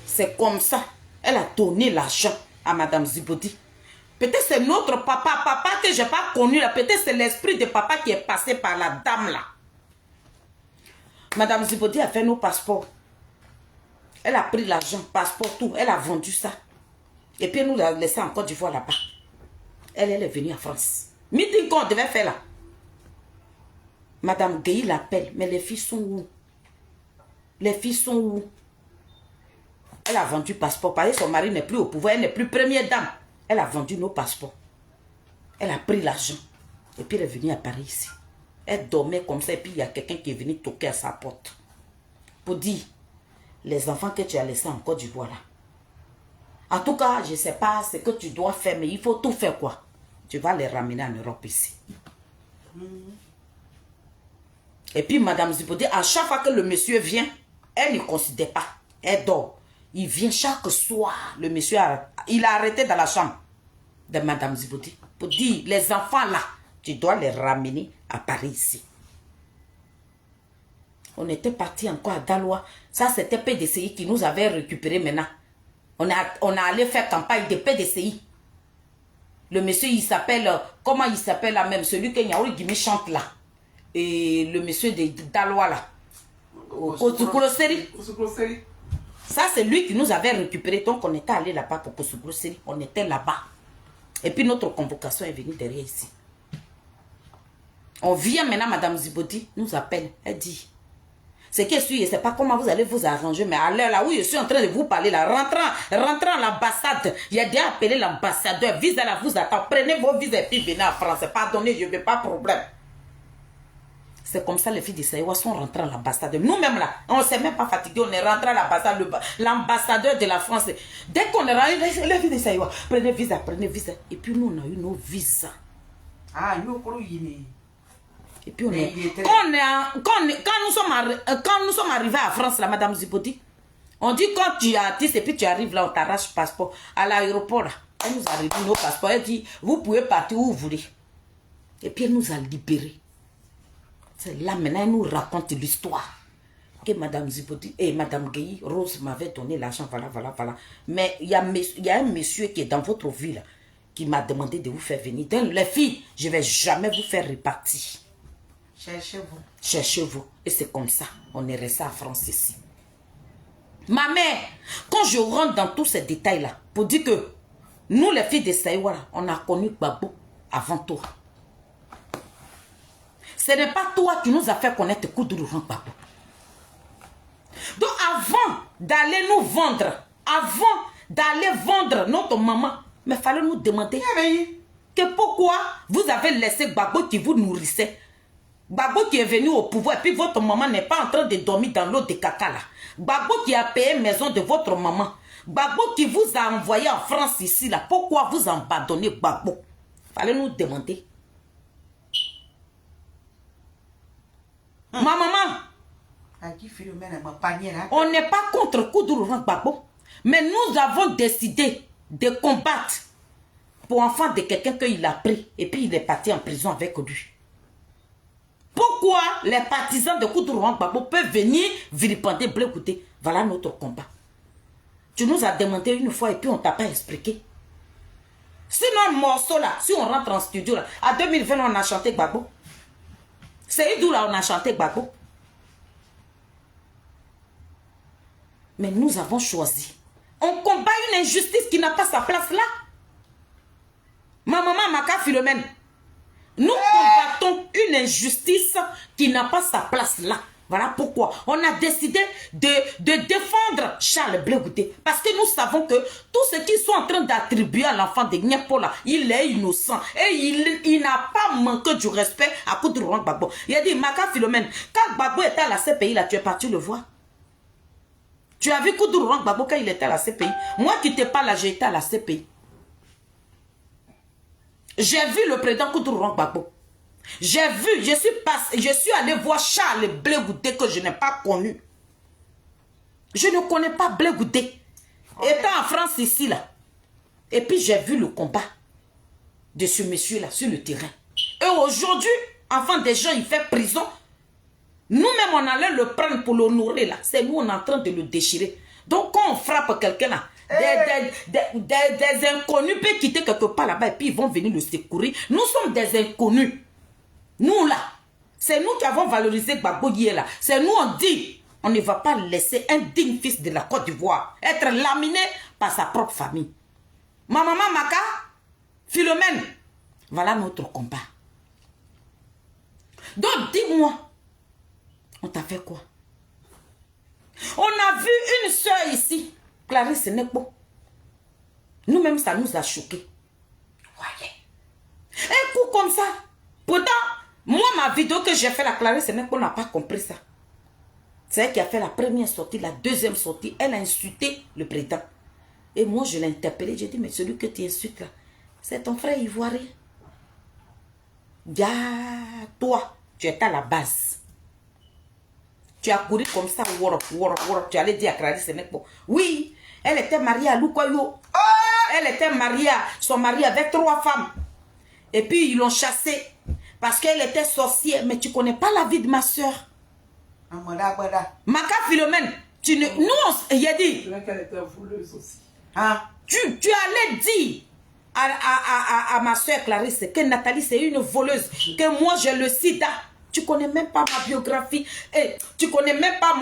C'est comme ça. Elle a donné l'argent à Madame Zubodi. Peut-être c'est notre papa que je n'ai pas connu là. Peut-être c'est l'esprit de papa qui est passé par la dame là. Madame Zibodi a fait nos passeports. Elle a pris l'argent, passeport, tout. Elle a vendu ça. Et puis elle nous l'a laissé en Côte d'Ivoire là-bas. Elle est venue en France. Meeting qu'on devait faire là. Madame Gueye l'appelle. Mais les filles sont où? Les filles sont où? Elle a vendu passeport. Parce que son mari n'est plus au pouvoir. Elle n'est plus première dame. Elle a vendu nos passeports. Elle a pris l'argent. Et puis elle est venue à Paris ici. Elle dormait comme ça. Et puis il y a quelqu'un qui est venu toquer à sa porte. Pour dire, les enfants que tu as laissés en Côte d'Ivoire là. En tout cas, je ne sais pas ce que tu dois faire. Mais il faut tout faire quoi. Tu vas les ramener en Europe ici. Et puis Madame Zibodi, à chaque fois que le monsieur vient, elle ne considère pas. Elle dort. Il vient chaque soir. Le monsieur, il a arrêté dans la chambre de Madame Zibodi pour dire, les enfants là, tu dois les ramener à Paris ici. On était parti encore à Daloa. Ça, c'était PDCI qui nous avait récupéré maintenant. On a allé faire campagne de PDCI. Le monsieur, il s'appelle, comment il s'appelle là même, celui que Nyaouri Gimi chante là. Et le monsieur de Daloa là. Koutsoukouloseri. Ça, c'est lui qui nous avait récupéré. Donc, on était allé là-bas pour Koutsoukouloseri. On était là-bas. Et puis, notre convocation est venue derrière ici. On vient maintenant, Madame Zibodi nous appelle. Elle dit, c'est que je ne sais pas comment vous allez vous arranger, mais à l'heure là où je suis en train de vous parler, là, rentrant à l'ambassade, il a déjà appelé l'ambassadeur, visa là, vous attend, prenez vos visas et puis venez en France. Pardonnez, je ne veux pas de problème. C'est comme ça les filles de Saïwa sont rentrées à l'ambassade. Nous-mêmes là, on ne s'est même pas fatigué, on est rentré à l'ambassade, l'ambassadeur de la France. Dès qu'on est rentré, les filles de Saïwa, prenez visa. Et puis nous, on a eu nos visas. Ah, nous, yini. Et puis on est... Quand nous sommes arrivés à France, là, Madame Zibodi, on dit quand tu es artiste et puis tu arrives là, on t'arrache le passeport. À l'aéroport, là, elle nous a réduit nos passeports. Elle dit, vous pouvez partir où vous voulez. Et puis elle nous a libérés. C'est là maintenant, elle nous raconte l'histoire. Que Madame Zibodi et Madame Gueye, Rose m'avait donné l'argent, voilà. Mais il y a un monsieur qui est dans votre ville qui m'a demandé de vous faire venir. Donc les filles, je ne vais jamais vous faire répartir. Cherchez-vous. Cherchez-vous. Et c'est comme ça. On est resté à France ici. Ma mère, quand je rentre dans tous ces détails-là, pour dire que nous, les filles de Saïwara, on a connu Gbagbo avant toi. Ce n'est pas toi qui nous a fait connaître Koudougou Gbagbo. Donc avant d'aller nous vendre, avant d'aller vendre notre maman, mais il fallait nous demander que pourquoi vous avez laissé Gbagbo qui vous nourrissait. Gbagbo qui est venu au pouvoir et puis votre maman n'est pas en train de dormir dans l'eau de caca là. Gbagbo qui a payé maison de votre maman. Gbagbo qui vous a envoyé en France ici là. Pourquoi vous abandonnez Gbagbo? Fallait nous demander. Ma maman, on n'est pas contre Koudougou Gbagbo, mais nous avons décidé de combattre pour enfant de quelqu'un qu'il a pris et puis il est parti en prison avec lui. Pourquoi les partisans de Koudougou Gbagbo peuvent venir vilipender Blé Goudé? Voilà notre combat. Tu nous as demandé une fois et puis on t'a pas expliqué. Sinon, un morceau là, si on rentre en studio là, à 2020 on a chanté Gbagbo. C'est d'où là on a chanté Gbagbo. Mais nous avons choisi. On combat une injustice qui n'a pas sa place là. Ma maman Maka Philomène. Nous combattons une injustice qui n'a pas sa place là. Voilà pourquoi on a décidé de défendre Charles Blé Goudé. Parce que nous savons que tous ceux qui sont en train d'attribuer à l'enfant de Gnepola, il est innocent. Et il n'a pas manqué du respect à Koudougou Gbagbo. Il a dit, Maka Philomène, quand Gbagbo était à la CPI, là, tu es parti le voir. Tu as vu Koudougou Gbagbo quand il était à la CPI. Moi qui te parle là, j'ai été à la CPI. J'ai vu le président Koudougou Gbagbo. J'ai vu, je suis allé voir Charles Blé Goudé que je n'ai pas connu. Je ne connais pas Blé Goudé. Étant en France ici là. Et puis j'ai vu le combat de ce monsieur là sur le terrain. Et aujourd'hui, enfant des gens, il fait prison. Nous-mêmes, on allait le prendre pour l'honorer là. C'est nous, on est en train de le déchirer. Donc quand on frappe quelqu'un là, des inconnus peuvent quitter quelque part là-bas et puis ils vont venir le secourir. Nous sommes des inconnus. Nous là, c'est nous qui avons valorisé Gbagbo hier là. C'est nous on dit, on ne va pas laisser un digne fils de la Côte d'Ivoire être laminé par sa propre famille. Ma maman Maka, Philomène, voilà notre combat. Donc dis-moi, on t'a fait quoi? On a vu une soeur ici, Clarisse Nekpo. Nous-mêmes, ça nous a choqués. Voyez. Un coup comme ça. Pourtant, moi, ma vidéo que j'ai fait, la Clarisse Nekpo n'a pas compris ça. C'est elle qui a fait la première sortie, la deuxième sortie. Elle a insulté le président. Et moi, je l'ai interpellé. J'ai dit, mais celui que tu insultes là, c'est ton frère ivoirien. Toi, tu es à la base. Tu as couru comme ça, tu allais dire à Clarisse Nekpo. Oui, elle était mariée à Lukoyo. Elle était mariée, son mari avec 3 femmes. Et puis ils l'ont chassée parce qu'elle était sorcière. Mais tu ne connais pas la vie de ma soeur. Maka Philomène, tu ne... Nous, il a dit... qu'elle était voleuse aussi. Tu allais dire à ma soeur Clarisse que Nathalie c'est une voleuse. Que moi j'ai le sida. Tu ne connais même pas ma biographie. Et tu connais même pas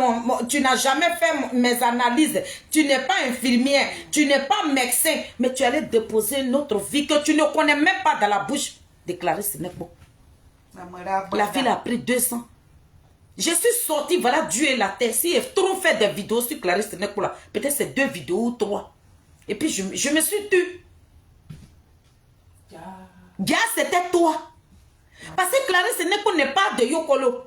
tu n'as jamais fait mes analyses. Tu n'es pas infirmière. Tu n'es pas médecin. Mais tu allais déposer notre vie que tu ne connais même pas dans la bouche de Clarisse Nekpo. La ville a pris 2 ans. Je suis sortie, voilà, Dieu et la terre. Si j'ai trop fait des vidéos sur Clarisse Nekpo, peut-être c'est 2 vidéos ou 3. Et puis je me suis tue. Gars, c'était toi. Parce que Clarisse Nekpo n'est pas de Yokolo.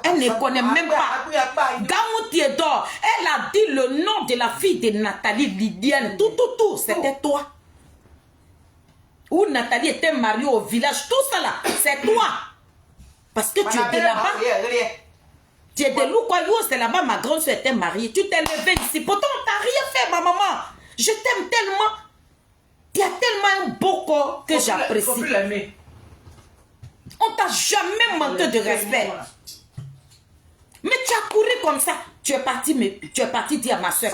Elle ne connaît même pas. Gamou Théodore, elle a dit le nom de la fille de Nathalie Lydiane. Tout, c'était toi. Où Nathalie était mariée au village, tout ça là, c'est toi. Parce que tu es de là-bas. Tu es de Lukoyo, c'est là-bas, ma grande soeur était mariée. Tu t'es levée ici. Pourtant, on t'a rien fait, ma maman. Je t'aime tellement. Tu as tellement un beau corps que j'apprécie. On t'a jamais manqué de respect. Mais tu as couru comme ça. Tu es parti dire à ma soeur.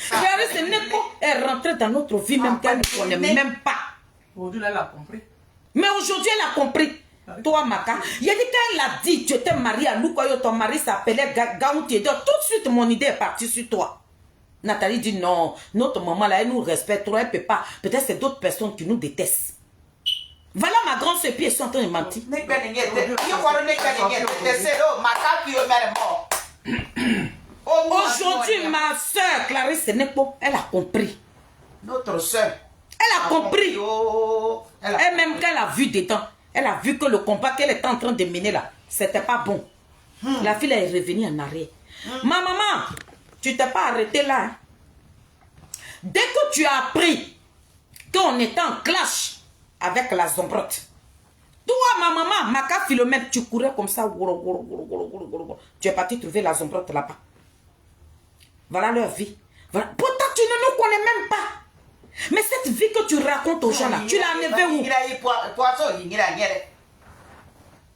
Clarisse Nekpo est rentrée dans notre vie même qu'elle ne connaît même pas. Aujourd'hui, elle a compris. Mais aujourd'hui, elle a compris. Toi, Maka, il y a dit quand elle a dit, tu étais marié à Loukoyo, ton mari s'appelait Gaoutié. Donc, tout de suite, mon idée est partie sur toi. Nathalie dit non, notre maman là, elle nous respecte trop, elle peut pas. Peut-être c'est d'autres personnes qui nous détestent. Voilà ma grande sœur, puis ils sont en train de mentir. Aujourd'hui, ma soeur Clarisse Nepo, elle a compris. Notre soeur. Elle a compris. Elle-même, qu'elle a vu dedans, elle a vu que le combat qu'elle était en train de mener là, c'était pas bon. La fille est revenue en arrière. Ma maman, tu t'es pas arrêtée là. Hein? Dès que tu as appris qu'on était en clash avec la Zombrotte, toi, ma maman, Maka Philomène, tu courais comme ça. Tu es parti trouver la Zombrotte là-bas. Voilà leur vie. Voilà. Pourtant, tu ne nous connais même pas. Mais cette vie que tu racontes aux gens là, tu l'as enlevée où?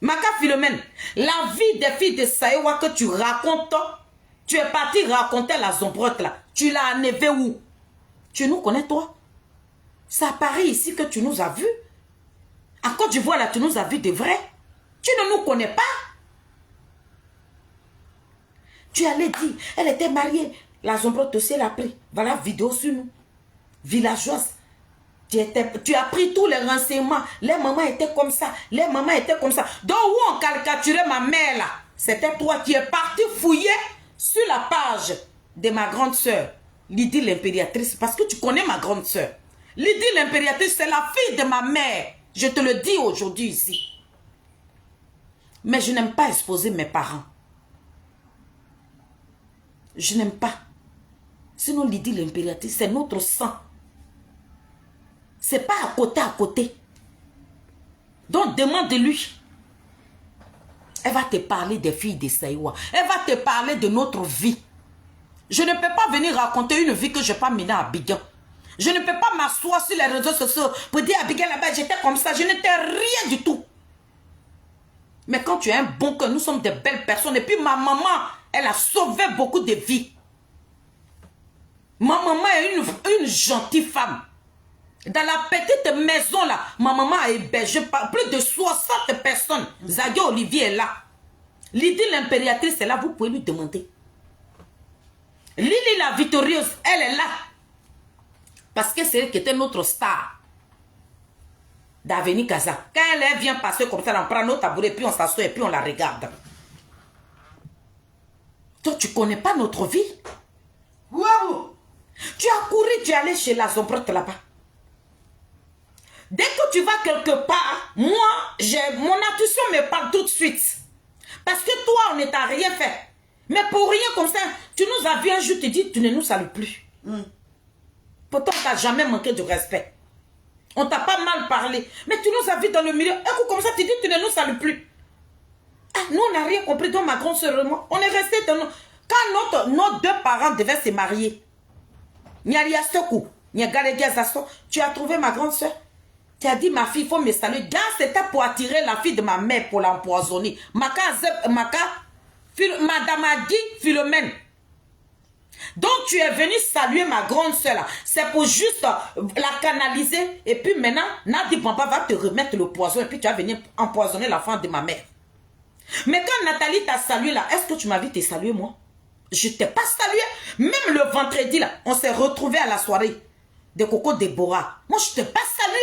Maka Philomène, la vie des filles de Saïwa que tu racontes, tu es parti raconter la Zombrotte là. Tu l'as enlevée où? Tu nous connais toi? C'est à Paris ici que tu nous as vus. À Côte d'Ivoire là, tu nous as vus de vrai. Tu ne nous connais pas. Tu allais dire, elle était mariée. La Zombrotte aussi, elle a pris. Voilà, vidéo sur nous. Villageoise. Tu as pris tous les renseignements. Les mamans étaient comme ça. Les mamans étaient comme ça. Donc, où on caricaturait ma mère là? C'était toi qui es parti fouiller sur la page de ma grande soeur, Lydie l'impériatrice. Parce que tu connais ma grande soeur. Lydie l'impériatrice, c'est la fille de ma mère. Je te le dis aujourd'hui ici. Mais je n'aime pas exposer mes parents. Je n'aime pas. Sinon, Lydie l'impératrice, c'est notre sang. C'est pas à côté. Donc, demande-lui. Elle va te parler des filles de Saïwa. Elle va te parler de notre vie. Je ne peux pas venir raconter une vie que je n'ai pas menée à Abidjan. Je ne peux pas m'asseoir sur les réseaux sociaux pour dire à Abidjan là-bas, j'étais comme ça. Je n'étais rien du tout. Mais quand tu es un bon cœur, nous sommes des belles personnes. Et puis ma maman, elle a sauvé beaucoup de vies. Ma maman est une gentille femme. Dans la petite maison là, ma maman a hébergé plus de 60 personnes. Zaga Olivier est là. Lydie l'impériatrice est là, vous pouvez lui demander. Lily la victorieuse, elle est là. Parce que c'est elle qui était notre star. D'Avenue Casa. Quand elle vient passer comme ça, on prend nos tabourets, puis on s'assoit et puis on la regarde. Toi, tu ne connais pas notre vie. Wow. Tu as couru, tu es allé chez la Zombrotte là-bas. Dès que tu vas quelque part, moi, mon intuition me parle tout de suite. Parce que toi, on ne t'a rien fait. Mais pour rien comme ça, tu nous as vu un jour, tu dis, tu ne nous salues plus. Pourtant, tu n'as jamais manqué de respect. On t'a pas mal parlé. Mais tu nous as vu dans le milieu. Un coup comme ça, tu dis, tu ne nous salues plus. Ah, nous, on n'a rien compris. Donc, ma grande soeur et moi, on est restés dans nos... Quand nos deux parents devaient se marier, tu as trouvé ma grande soeur. Tu as dit, ma fille, il faut me saluer. Dans c'était pour attirer la fille de ma mère, pour l'empoisonner. Madame Adi Philomène. Donc, tu es venu saluer ma grande soeur. C'est pour juste la canaliser. Et puis maintenant, Nadi Bamba va te remettre le poison. Et puis tu vas venir empoisonner la femme de ma mère. Mais quand Nathalie t'a salué là, est-ce que tu m'as vu te saluer moi? Je ne t'ai pas salué. Même le vendredi là, on s'est retrouvés à la soirée de Coco Déborah. Moi, je ne t'ai pas salué.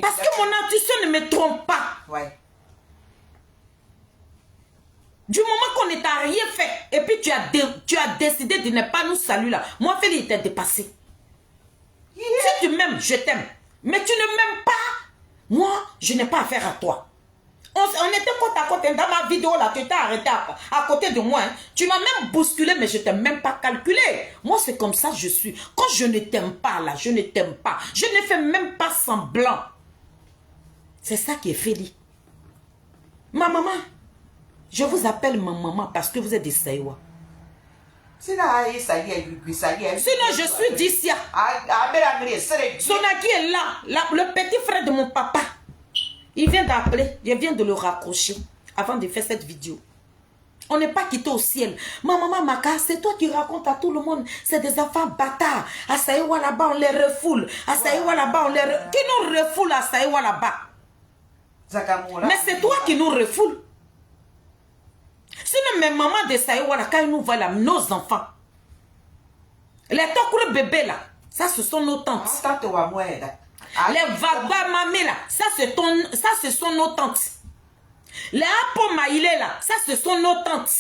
Parce que mon intuition ne me trompe pas. Ouais. Du moment qu'on ne t'a rien fait, et puis tu as décidé de ne pas nous saluer là. Moi, Félix, il t'a dépassé. Si tu m'aimes, je t'aime. Mais tu ne m'aimes pas. Moi, je n'ai pas affaire à toi. On était côte à côte. Dans ma vidéo là, tu t'es arrêté à côté de moi. Hein. Tu m'as même bousculé, mais je ne t'ai même pas calculé. Moi, c'est comme ça que je suis. Quand je ne t'aime pas là, je ne t'aime pas. Je ne fais même pas semblant. C'est ça qui est Félix. Ma maman. Je vous appelle ma maman parce que vous êtes des Saïwa. Sinon, je suis d'ici. Sonaki est là, le petit frère de mon papa. Il vient d'appeler. Je viens de le raccrocher avant de faire cette vidéo. On n'est pas quitté au ciel. Ma maman Maka, c'est toi qui racontes à tout le monde. C'est des enfants bâtards. À Saïwa là-bas, on les refoule. À Saïwa là-bas, on les refoule. Qui nous refoule à Saïwa là-bas? Mais c'est toi qui nous refoule. Sinon, mes mamans de Saïwa là, quand ils nous voient là, nos enfants. Les tokure bébés là, ça ce sont nos tantes. Les vagabas mamé là, ça ce sont nos tantes. Les Apo Maïlé là, ça ce sont nos tantes.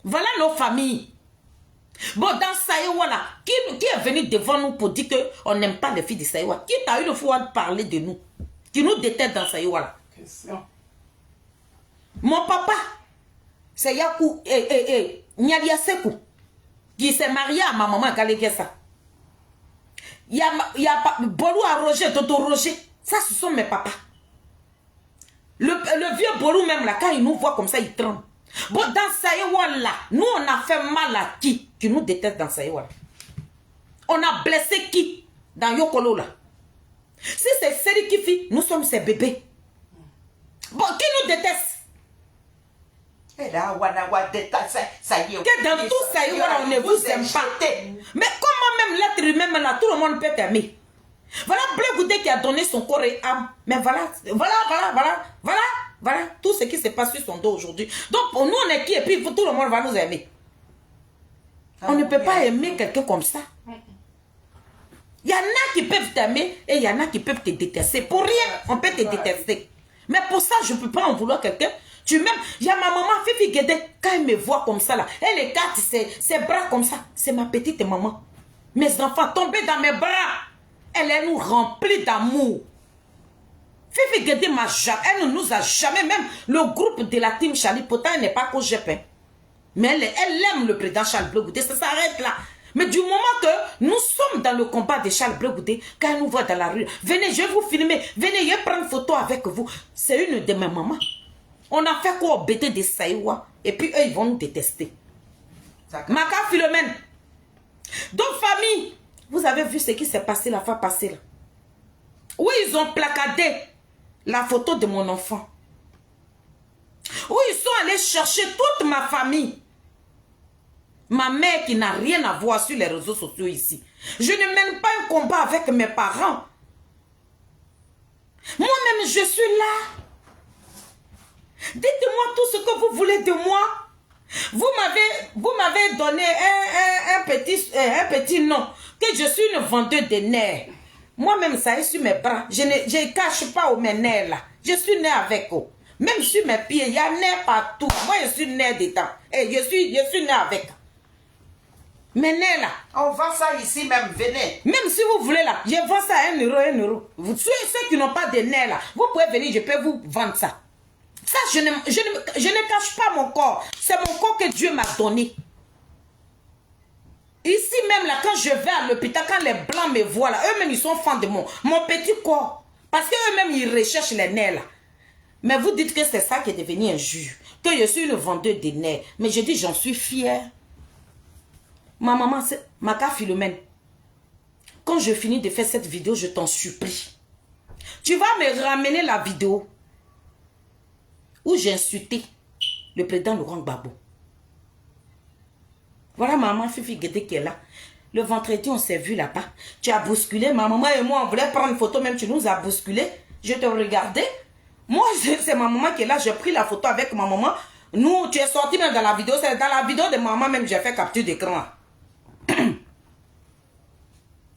Voilà nos familles. Bon, dans Saïwa là, qui est venu devant nous pour dire qu'on n'aime pas les filles de Saïwa? Qui t'a eu le fois de parler de nous? Qui nous déteste dans Saïwa là? Question. Mon papa, c'est Yakou Nyalia Sekou, qui s'est marié à ma maman Galekesa. Il y a Bolou à Roger, Toto Roger. Ça, ce sont mes papas. Le vieux Bolou même là, quand il nous voit comme ça, il tremble. Bon, dans Saïwa là, nous on a fait mal à qui nous déteste dans Saïwa là? On a blessé qui dans Yokolo là? Si c'est Seri qui fit, nous sommes ses bébés. Bon, qui nous déteste? Que dans tout Saïwa là, on ne vous aime pas. Mais comment même l'être humain là, tout le monde peut t'aimer? Voilà Blé Goudé qui a donné son corps et âme. Mais voilà tout ce qui se passe sur son dos aujourd'hui. Donc pour nous on est qui et puis tout le monde va nous aimer. On ne peut pas aimer quelqu'un comme ça. Il y en a qui peuvent t'aimer et il y en a qui peuvent te détester. Pour rien, on peut te détester. Mais pour ça, je ne peux pas en vouloir quelqu'un. Tu m'aimes. Il y a ma maman, Fifi Guédé, quand elle me voit comme ça, là, elle écarte ses bras comme ça. C'est ma petite maman. Mes enfants tombés dans mes bras. Elle nous remplit d'amour. Fifi Guédé elle ne nous a jamais, même le groupe de la team Charlie, pourtant elle n'est pas qu'au GP. Mais elle aime le président Charles Blé Goudé, ça s'arrête là. Mais du moment que nous sommes dans le combat de Charles Blé Goudé, quand elle nous voit dans la rue, venez, je vais vous filmer, venez, je vais prendre photo avec vous. C'est une de mes mamans. On a fait quoi au BT de Saïwa, et puis eux, ils vont nous détester. Maka Philomène. Donc, famille, vous avez vu ce qui s'est passé la fois passée là. Où ils ont placardé la photo de mon enfant. Où ils sont allés chercher toute ma famille. Ma mère qui n'a rien à voir sur les réseaux sociaux ici. Je ne mène pas un combat avec mes parents. Moi-même, je suis là. Dites-moi tout ce que vous voulez de moi. Vous m'avez donné un petit nom. Que je suis une vendeuse de nerfs. Moi-même, ça est sur mes bras. Je ne cache pas mes nerfs là. Je suis née avec eux. Même sur mes pieds, il y a nerfs partout. Moi, je suis née dedans. Et je suis née avec. Mais nerfs là. On vend ça ici même, venez. Même si vous voulez là, je vends ça à 1 euro, 1 euro. Ceux qui n'ont pas de nerfs là, vous pouvez venir, je peux vous vendre ça. Ça, je ne cache pas mon corps. C'est mon corps que Dieu m'a donné. Ici même, là, quand je vais à l'hôpital, quand les blancs me voient, là, eux-mêmes, ils sont fans de mon petit corps. Parce qu'eux-mêmes, ils recherchent les nerfs, là. Mais vous dites que c'est ça qui est devenu un juge. Que je suis une vendeuse de nerfs. Mais je dis, j'en suis fière. Ma maman, c'est Maka Philomène. Quand je finis de faire cette vidéo, je t'en supplie. Tu vas me ramener la vidéo où j'ai insulté le président Laurent Gbagbo. Voilà maman Fifi Guédé qui est là. Le vendredi, on s'est vu là-bas. Tu as bousculé. Ma maman et moi, on voulait prendre une photo. Même tu nous as bousculé. Je te regardais. Moi, c'est ma maman qui est là. J'ai pris la photo avec ma maman. Nous, tu es sorti même dans la vidéo. C'est dans la vidéo de maman même, j'ai fait capture d'écran.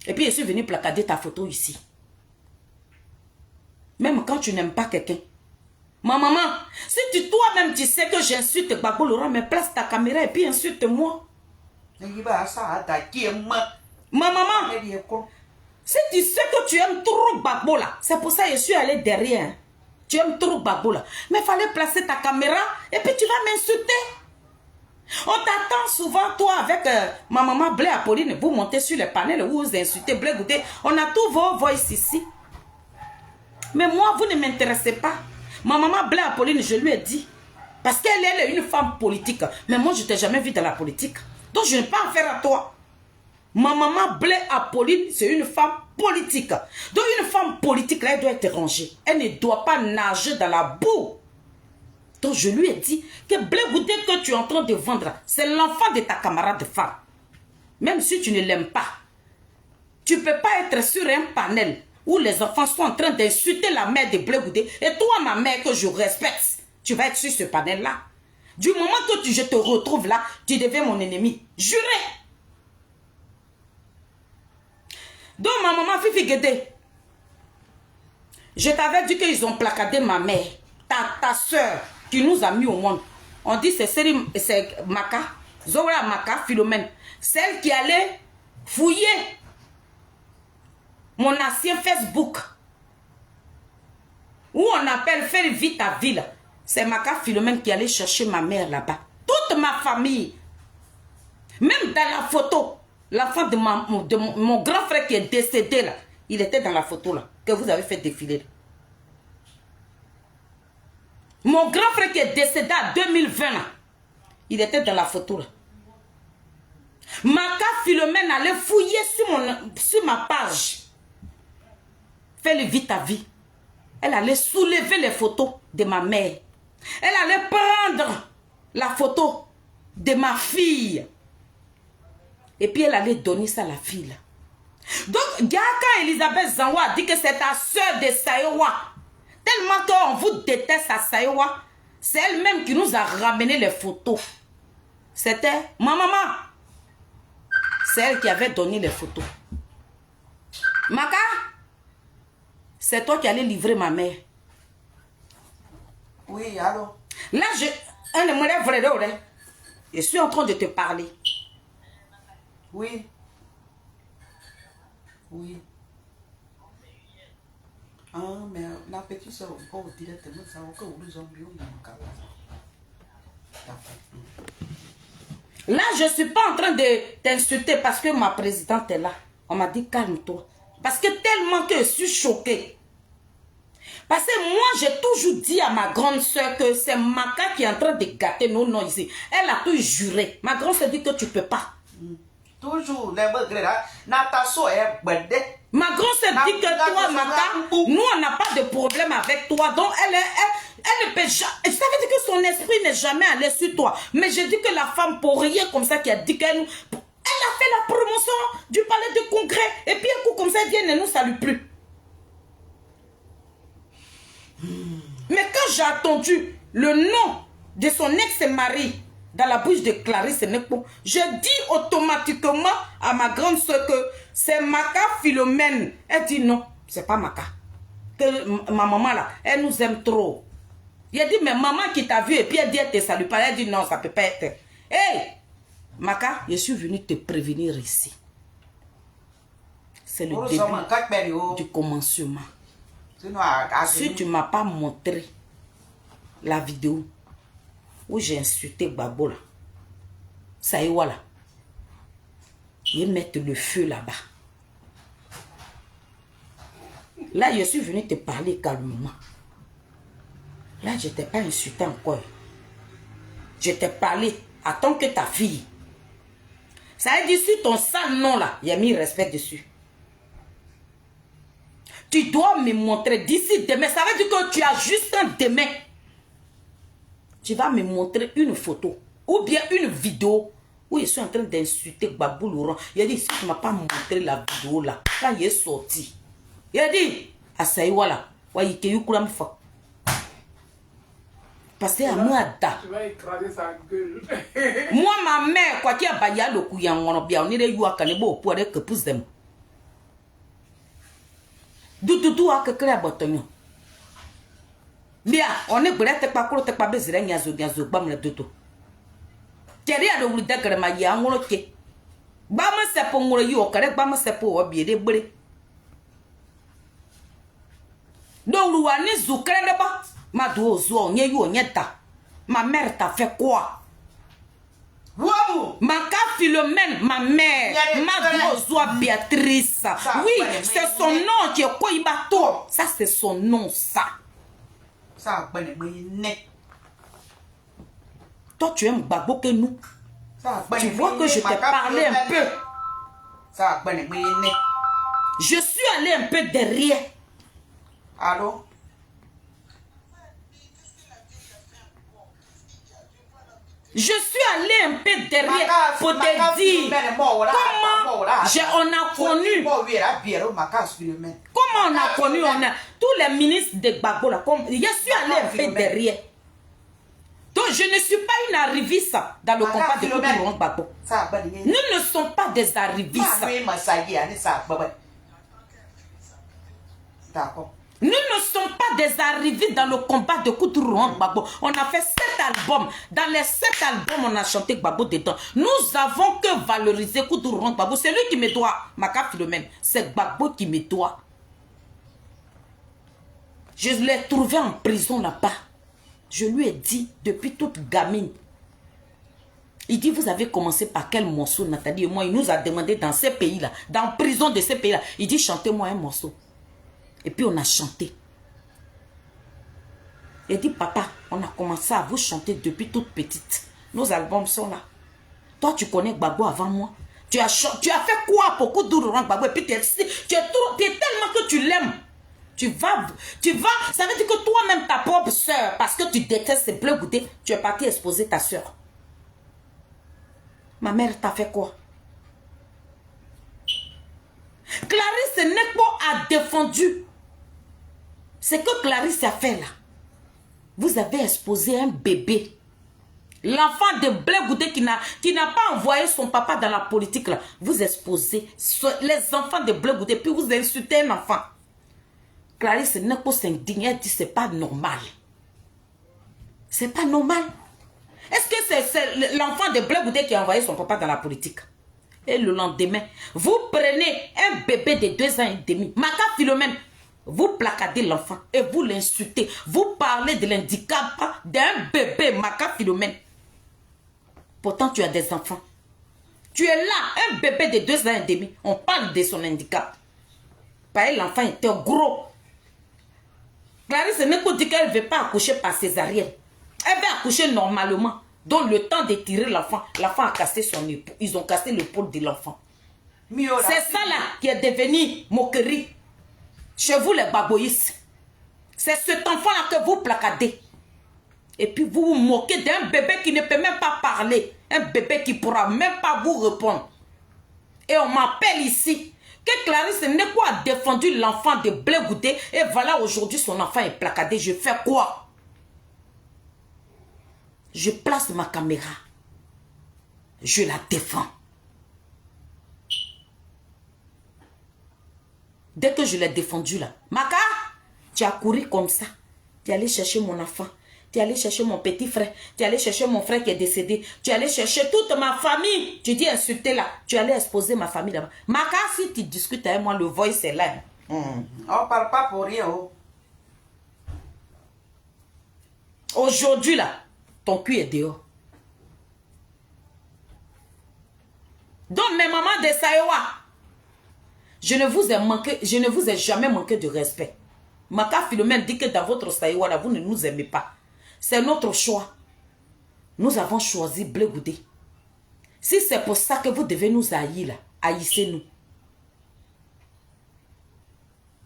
Et puis, je suis venu placarder ta photo ici. Même quand tu n'aimes pas quelqu'un. Ma maman, si toi-même tu sais que j'insulte Gbagbo Laurent, mais place ta caméra et puis insulte-moi. Ma maman, si tu sais que tu aimes trop Gbagbo là, c'est pour ça que je suis allé derrière. Tu aimes trop Gbagbo là. Mais il fallait placer ta caméra et puis tu vas m'insulter. On t'attend souvent, toi, avec ma maman Blé Apolline, vous montez sur les panels, vous insultez Blé Goudé. On a tous vos voix ici. Mais moi, vous ne m'intéressez pas. Ma maman Blé Apolline, je lui ai dit. Parce qu'elle est une femme politique. Mais moi, je ne t'ai jamais vu dans la politique. Donc, je n'ai pas affaire à toi. Ma maman Blé Apolline, c'est une femme politique. Donc, une femme politique, là, elle doit être rangée. Elle ne doit pas nager dans la boue. Donc je lui ai dit que blé goûté que tu es en train de vendre, c'est l'enfant de ta camarade femme. Même si tu ne l'aimes pas, tu ne peux pas être sur un panel où les enfants sont en train d'insulter la mère de blé goûté. Et toi, ma mère, que je respecte, tu vas être sur ce panel-là. Du moment que je te retrouve là, tu deviens mon ennemi. Juré. Donc ma maman Fifi Guédé, je t'avais dit qu'ils ont placardé ma mère, ta soeur, qui nous a mis au monde. On dit c'est Maka, Zora Maka, Philomène, celle qui allait fouiller mon ancien Facebook, où on appelle faire vite ta ville. C'est Maka Philomène qui allait chercher ma mère là-bas. Toute ma famille, même dans la photo, l'enfant de mon grand frère qui est décédé là, il était dans la photo là, que vous avez fait défiler. Mon grand frère qui est décédé en 2020 là, il était dans la photo là. Maka Philomène allait fouiller sur ma page. Fais-le vite ta vie. Elle allait soulever les photos de ma mère. Elle allait prendre la photo de ma fille. Et puis elle allait donner ça à la fille là. Donc, quand Elisabeth Zanwa a dit que c'est ta soeur de Sayowa, tellement qu'on vous déteste à Sayowa, c'est elle-même qui nous a ramené les photos. C'était ma maman. C'est elle qui avait donné les photos. Maka, c'est toi qui allais livrer ma mère. Oui, allô? Là, je suis en train de te parler. Oui. Oui. Ah, mais la petite soeur, on va directement ça, on va vous zombies, on va Là, je ne suis pas en train de t'insulter parce que ma présidente est là. On m'a dit calme-toi. Parce que tellement que je suis choquée. Parce que moi, j'ai toujours dit à ma grande soeur que c'est Maka qui est en train de gâter nos noms ici. Elle a tout juré. Ma grande soeur dit que tu ne peux pas. Toujours, les regrets là, Natasso est bête. Ma grande soeur dit que toi, Maka, nous, on n'a pas de problème avec toi. Donc, elle ne peut jamais. Ça veut dire que son esprit n'est jamais allé sur toi. Mais je dis que la femme, pour rien comme ça, qui a dit qu'elle a fait la promotion du palais de congrès. Et puis, un coup comme ça, elle vient et ne nous salue plus. Mais quand j'ai entendu le nom de son ex-mari dans la bouche de Clarisse Nekpo, je dis automatiquement à ma grande soeur que c'est Maka Philomène. Elle dit non, c'est pas Maka. Que ma maman là, elle nous aime trop. Il a dit, mais maman qui t'a vu et puis elle dit, elle te salue pas. Elle dit non, ça peut pas être. Hey, Maka, je suis venu te prévenir ici. C'est le début du commencement. Si tu ne m'as pas montré la vidéo où j'ai insulté Babo là, ça y est, voilà. Ils mettent le feu là-bas. Là, je suis venu te parler calmement. Là, je ne t'ai pas insulté encore. Je t'ai parlé à tant que ta fille. Ça veut dire sur ton sale nom là, il y a mis respect dessus. Tu dois me montrer d'ici demain. Ça veut dire que tu as juste un demain. Tu vas me montrer une photo ou bien une vidéo où je suis en train d'insulter Babou Laurent. Il a dit, si tu ne m'as pas montré la vidéo là, quand il est sorti, il a dit, à Saïwala, parce que à moi, tu vas écraser sa gueule. moi, ma mère, quoi qu'il y a baya le couillant, on bien, on est les youa kanebo pour aller que pousse them. Doutou a que créer bâtonnier. Bien, on est brûlé, pas court, pas besoin, yazo, bam le doutou. Thierry a le wuda que ma yang on ok. Bama c'est pour moi, yo, correct, bama c'est pour bien des brûlés. Donc, l'ouane zoukre de bas. Ma dozo, nye yo, nyeta. Ma mère t'a fait quoi? Wow! Maka Philomène, ma mère. Ma dozo, Béatrice. Oui, c'est son nom qui est quoi, il bateau. Ça, c'est son nom, ça. Ça, ben, mais toi, tu aimes Babo que nous. Tu vois que je t'ai parlé un peu. Ça, ben, mais je suis allé un peu derrière. Allô? Je suis allé un peu derrière pour te dire comment on a connu. Comment on a connu, tous les ministres de Gbagbo là. Je suis allé un peu derrière. Donc je ne suis pas une arriviste dans le combat de Laurent Gbagbo. Nous ne sommes pas des arrivistes. D'accord. Nous ne sommes pas des arrivés dans le combat de Koutourou Gbagbo. On a fait 7 albums. Dans les 7 albums, on a chanté Gbagbo dedans. Nous avons que valoriser Koutourou Gbagbo. C'est lui qui me doit. Maka Philomène. C'est Gbagbo qui me doit. Je l'ai trouvé en prison là-bas. Je lui ai dit, depuis toute gamine. Il dit, vous avez commencé par quel morceau, Nathalie et moi? Il nous a demandé dans ces pays-là, dans la prison de ces pays-là. Il dit, chantez-moi un morceau. Et puis on a chanté. Il dit, papa, on a commencé à vous chanter depuis toute petite. Nos albums sont là. Toi, tu connais Gbagbo avant moi. Tu as fait quoi pour Koutourou Gbagbo? Et puis tu es tellement que tu l'aimes. Tu vas, ça veut dire que toi-même, ta propre soeur, parce que tu détestes ces bleus goûter, tu es parti exposer ta soeur. Ma mère t'a fait quoi? Clarisse Nekpo a défendu. Ce que Clarisse a fait là. Vous avez exposé un bébé. L'enfant de Blé Goudé qui n'a pas envoyé son papa dans la politique là. Vous exposez les enfants de Blé Goudé, puis vous insultez un enfant. Clarisse Nekpo s'indigne, elle dit c'est pas normal. C'est pas normal. Est-ce que c'est l'enfant de Blé Goudé qui a envoyé son papa dans la politique? Et le lendemain, vous prenez un bébé de 2 ans et demi, Maka Philomène, vous placardez l'enfant et vous l'insultez. Vous parlez de l'handicap d'un bébé, Maka Philomène. Pourtant, tu as des enfants. Tu es là, un bébé de 2 ans et demi. On parle de son handicap. Parce que l'enfant était gros. Clarisse Nekpo dit qu'elle ne veut pas accoucher par césarienne. Elle veut accoucher normalement. Donc le temps de tirer l'enfant, l'enfant a cassé son épaule. Ils ont cassé l'épaule de l'enfant. C'est ça là qui est devenu moquerie. Chez vous les baboïs. C'est cet enfant là que vous placardez. Et puis vous vous moquez d'un bébé qui ne peut même pas parler. Un bébé qui ne pourra même pas vous répondre. Et on m'appelle ici que Clarisse Nekpo a défendu l'enfant de Blé Goudé. Et voilà aujourd'hui son enfant est placardé. Je fais quoi? Je place ma caméra. Je la défends. Dès que je l'ai défendu là, Maka, tu as couru comme ça. Tu es allé chercher mon enfant. Tu es allé chercher mon petit frère. Tu es allé chercher mon frère qui est décédé. Tu es allé chercher toute ma famille. Tu dis insulter là. Tu es allé exposer ma famille là-bas. Maka, si tu discutes avec moi, le voice est là. On ne parle pas pour rien. Oh. Aujourd'hui là, ton cul est dehors. Donc mes mamans de Saïwa, je ne vous ai jamais manqué de respect. Maka Philomène dit que dans votre Saïwa là, vous ne nous aimez pas. C'est notre choix. Nous avons choisi Blé Goudé. Si c'est pour ça que vous devez nous haïr là, haïssez-nous.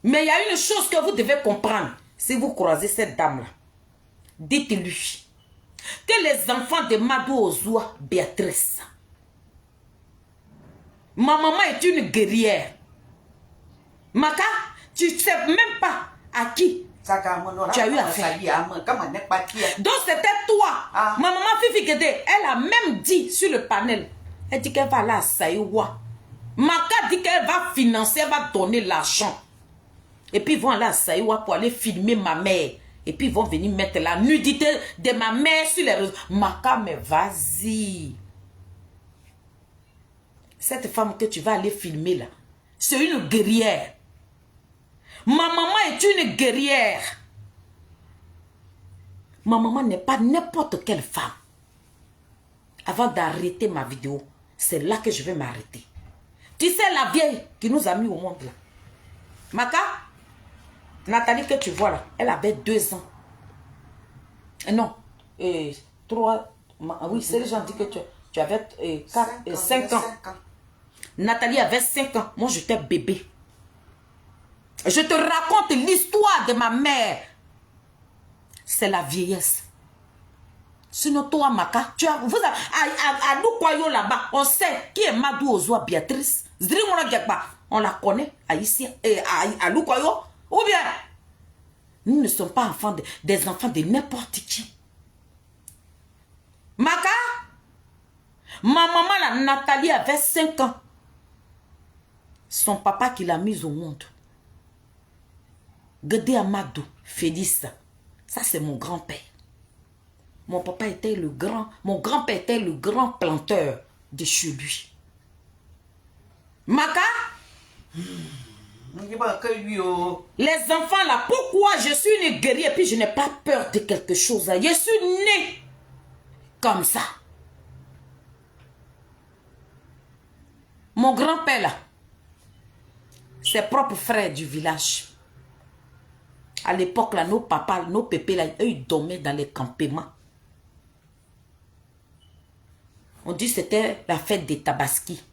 Mais il y a une chose que vous devez comprendre. Si vous croisez cette dame là, dites-lui que les enfants de Madou Ozoua, Béatrice, ma maman est une guerrière. Maka, tu ne sais même pas à qui tu as eu affaire. Donc c'était toi. Ma maman Fifi Guédé, elle a même dit sur le panel, elle dit qu'elle va aller à Saïwa. Maka dit qu'elle va financer, elle va donner l'argent. Et puis ils vont aller à Saïwa pour aller filmer ma mère. Et puis ils vont venir mettre la nudité de ma mère sur les réseaux. Maka, mais vas-y. Cette femme que tu vas aller filmer là, c'est une guerrière. Ma maman est une guerrière. Ma maman n'est pas n'importe quelle femme. Avant d'arrêter ma vidéo, c'est là que je vais m'arrêter. Tu sais la vieille qui nous a mis au monde là. Maka, Nathalie que tu vois là, elle avait 2 ans. Non, 3. Oui, c'est les gens qui disent que tu avais 5 ans. Nathalie avait 5 ans. Moi, j'étais bébé. Je te raconte l'histoire de ma mère. C'est la vieillesse. Sinon, toi, Maka, tu as... Vous avez... À Loukoyo là-bas, on sait qui est Madou Ozoa Béatrice. On la connaît à ici, à Loukoyo. Ou bien, nous ne sommes pas enfants des enfants de n'importe qui. Maka, ma maman, la Nathalie, avait 5 ans. Son papa qui l'a mise au monde. Gede Amadou, Félix, ça c'est mon grand-père. Mon papa était le grand, mon grand-père était le grand planteur de chez lui. Maka, les enfants là, pourquoi je suis une guerrière et puis je n'ai pas peur de quelque chose là. Je suis née comme ça. Mon grand-père là, ses propres frères du village. À l'époque là, nos papas, nos pépés là, eux ils dormaient dans les campements. On dit que c'était la fête des Tabaski.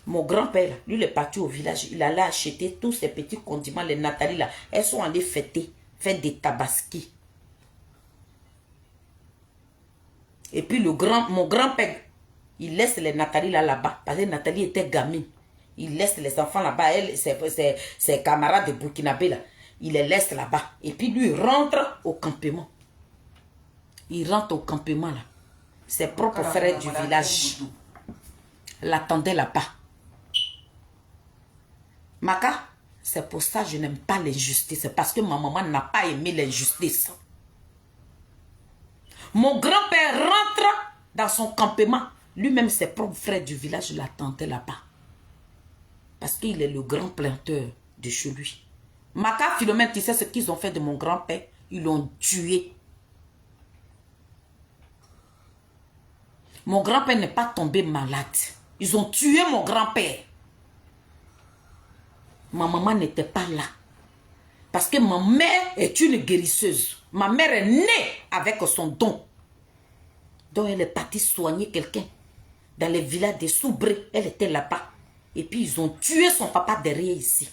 Mon grand-père, lui, il est parti au village. Il allait acheter tous ces petits condiments, les Nathalie là. Elles sont allées fêter, fête des Tabaski. Et puis mon grand-père, il laisse les Nathalie là-bas. Parce que Nathalie était gamine. Il laisse les enfants là-bas, elle, ses camarades de Burkinabé là. Il les laisse là-bas. Et puis lui, il rentre au campement. Il rentre au campement là. Ses propres frères du village l'attendaient là-bas. Maka, c'est pour ça que je n'aime pas l'injustice. C'est parce que ma maman n'a pas aimé l'injustice. Mon grand-père rentre dans son campement. Lui-même, ses propres frères du village l'attendaient là-bas. Parce qu'il est le grand planteur de chez lui. Maka, Philomène, tu sais ce qu'ils ont fait de mon grand-père? Ils l'ont tué. Mon grand-père n'est pas tombé malade. Ils ont tué mon grand-père. Ma maman n'était pas là. Parce que ma mère est une guérisseuse. Ma mère est née avec son don. Donc elle est partie soigner quelqu'un. Dans les villages des Soubrés, elle était là-bas. Et puis ils ont tué son papa derrière ici.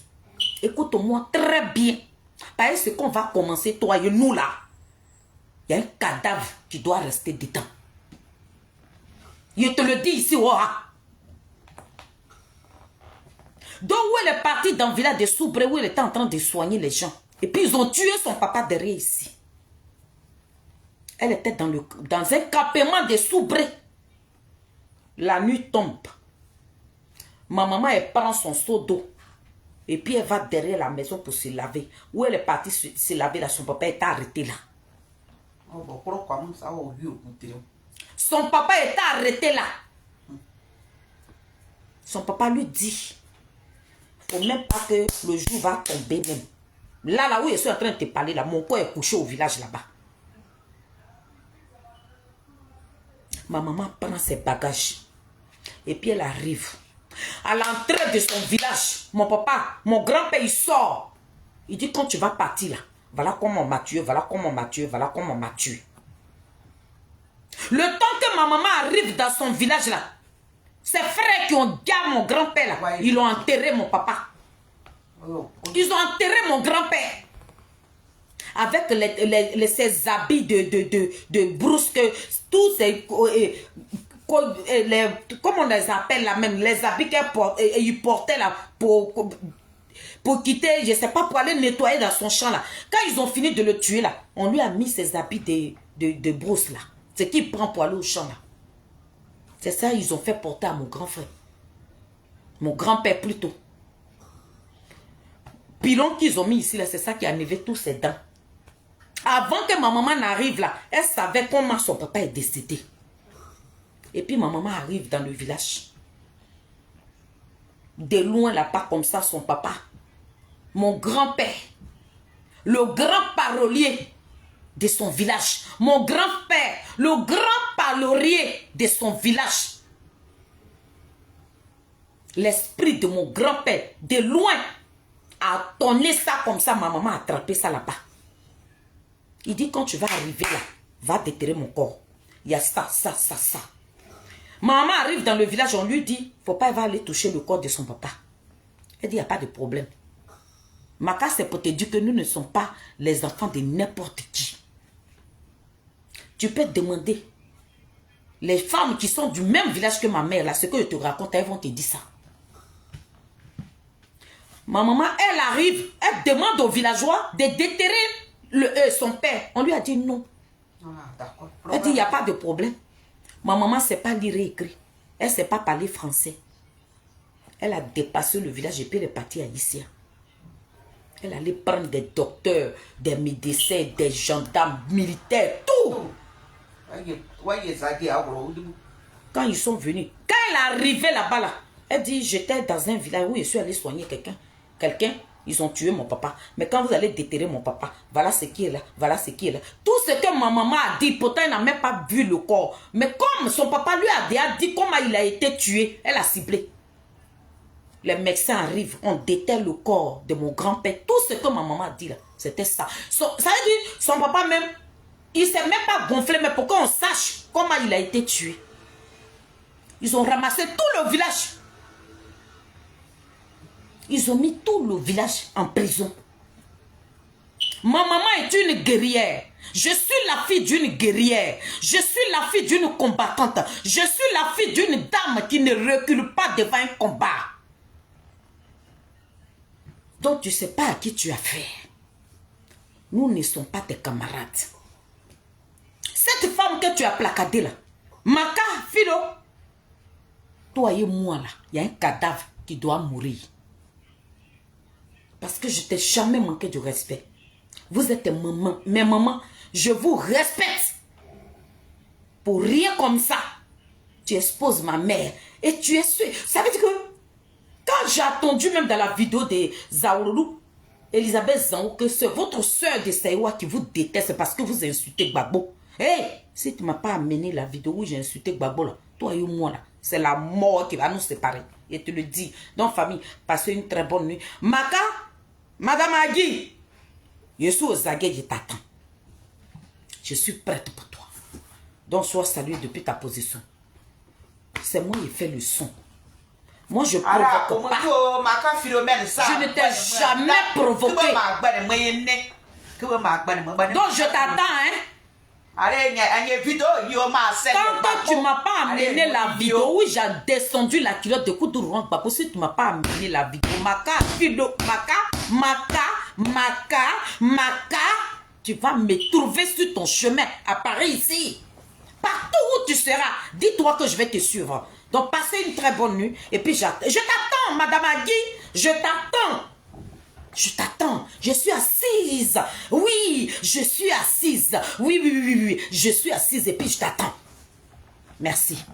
Écoute-moi très bien. Parce que ce qu'on va commencer, toi et nous là, il y a un cadavre qui doit rester dedans. Je te le dis ici, Oha. Donc où elle est partie dans le village de Soubré, où elle était en train de soigner les gens. Et puis ils ont tué son papa derrière ici. Elle était dans un campement de Soubré. La nuit tombe. Ma maman, elle prend son seau d'eau. Et puis elle va derrière la maison pour se laver. Où elle est partie se laver là, son papa est arrêté là. Son papa est arrêté là. Son papa lui dit, faut même pas que le jour va tomber même. Là où je suis en train de te parler, là, mon corps est couché au village là-bas. Ma maman prend ses bagages. Et puis elle arrive. À l'entrée de son village, mon papa, mon grand-père, il sort. Il dit, quand tu vas partir là, voilà comment on m'a tué, voilà comment on m'a tué, voilà comment on m'a tué. Le temps que ma maman arrive dans son village là, ses frères qui ont gardé mon grand-père là, ils ont enterré mon papa. Ils ont enterré mon grand-père. Avec ces habits de brusque, tous ces... comment on les appelle là même, les habits qu'ils portaient là pour quitter, je ne sais pas, pour aller nettoyer dans son champ là. Quand ils ont fini de le tuer là, on lui a mis ses habits de brousse là. C'est qu'il prend pour aller au champ là. C'est ça ils ont fait porter à mon grand frère. Mon grand-père plutôt. Pilon qu'ils ont mis ici là, c'est ça qui a enlevé tous ses dents. Avant que ma maman n'arrive là, elle savait comment son papa est décédé. Et puis ma maman arrive dans le village. De loin là-bas comme ça, son papa. Mon grand-père. Le grand parolier de son village. Mon grand-père. Le grand parolier de son village. L'esprit de mon grand-père, de loin, a tonné ça comme ça. Ma maman a attrapé ça là-bas. Il dit, quand tu vas arriver là, va déterrer mon corps. Il y a ça, ça, ça, ça. Ma maman arrive dans le village, on lui dit, faut pas aller toucher le corps de son papa. Elle dit, il n'y a pas de problème. Maka, c'est pour te dire que nous ne sommes pas les enfants de n'importe qui. Tu peux demander. Les femmes qui sont du même village que ma mère, là, ce que je te raconte, elles vont te dire ça. Ma maman, elle arrive, elle demande aux villageois de déterrer son père. On lui a dit non. Elle dit, il n'y a pas de problème. Ma maman ne sait pas lire et écrire. Elle ne sait pas parler français. Elle a dépassé le village et puis elle est partie à Issia. Elle allait prendre des docteurs, des médecins, des gendarmes, militaires, tout. Quand ils sont venus, quand elle est arrivée là-bas, là, elle dit, j'étais dans un village où je suis allée soigner quelqu'un. Ils ont tué mon papa. Mais quand vous allez déterrer mon papa, voilà ce qui est là, voilà ce qui est là. Tout ce que ma maman a dit, pourtant elle n'a même pas vu le corps. Mais comme son papa lui a déjà dit comment il a été tué, elle a ciblé. Les médecins arrivent, on déterre le corps de mon grand-père. Tout ce que ma maman a dit là, c'était ça. Ça veut dire, son papa même, il ne s'est même pas gonflé, mais pour qu'on sache comment il a été tué. Ils ont ramassé tout le village. Ils ont mis tout le village en prison. Ma maman est une guerrière. Je suis la fille d'une guerrière. Je suis la fille d'une combattante. Je suis la fille d'une dame qui ne recule pas devant un combat. Donc tu ne sais pas à qui tu as affaire. Nous ne sommes pas tes camarades. Cette femme que tu as placardée là, Maka, Philo, toi et moi là, il y a un cadavre qui doit mourir. Parce que je t'ai jamais manqué de respect. Vous êtes maman, mes mamans, je vous respecte. Pour rien comme ça, tu exposes ma mère et tu es sûr. Ça veut dire que quand j'ai attendu même dans la vidéo de Zaoulou, Elisabeth Zango, que c'est votre soeur de Saïwa qui vous déteste parce que vous insultez Gbagbo. Hey, si tu ne m'as pas amené la vidéo où j'ai insulté Gbagbo là, toi et moi là, c'est la mort qui va nous séparer. Et te le dis. Donc famille, passez une très bonne nuit. Maka, Madame Agui, je suis aux aguets, je t'attends. Je suis prête pour toi. Donc sois salué depuis ta position. C'est moi qui fais le son. Moi je provoque pas. Je ne t'ai jamais provoqué. Donc je t'attends, hein. Quand tu ne m'as pas amené la vidéo où j'ai descendu la culotte de Koudourou, parce que tu ne m'as pas amené la vidéo, Maka, tu vas me trouver sur ton chemin à Paris ici. Partout où tu seras, dis-toi que je vais te suivre. Donc passez une très bonne nuit et puis j'attends. Je t'attends, Madame Agui, je t'attends. Je t'attends, je suis assise. Oui, je suis assise. Oui, je suis assise et puis je t'attends. Merci.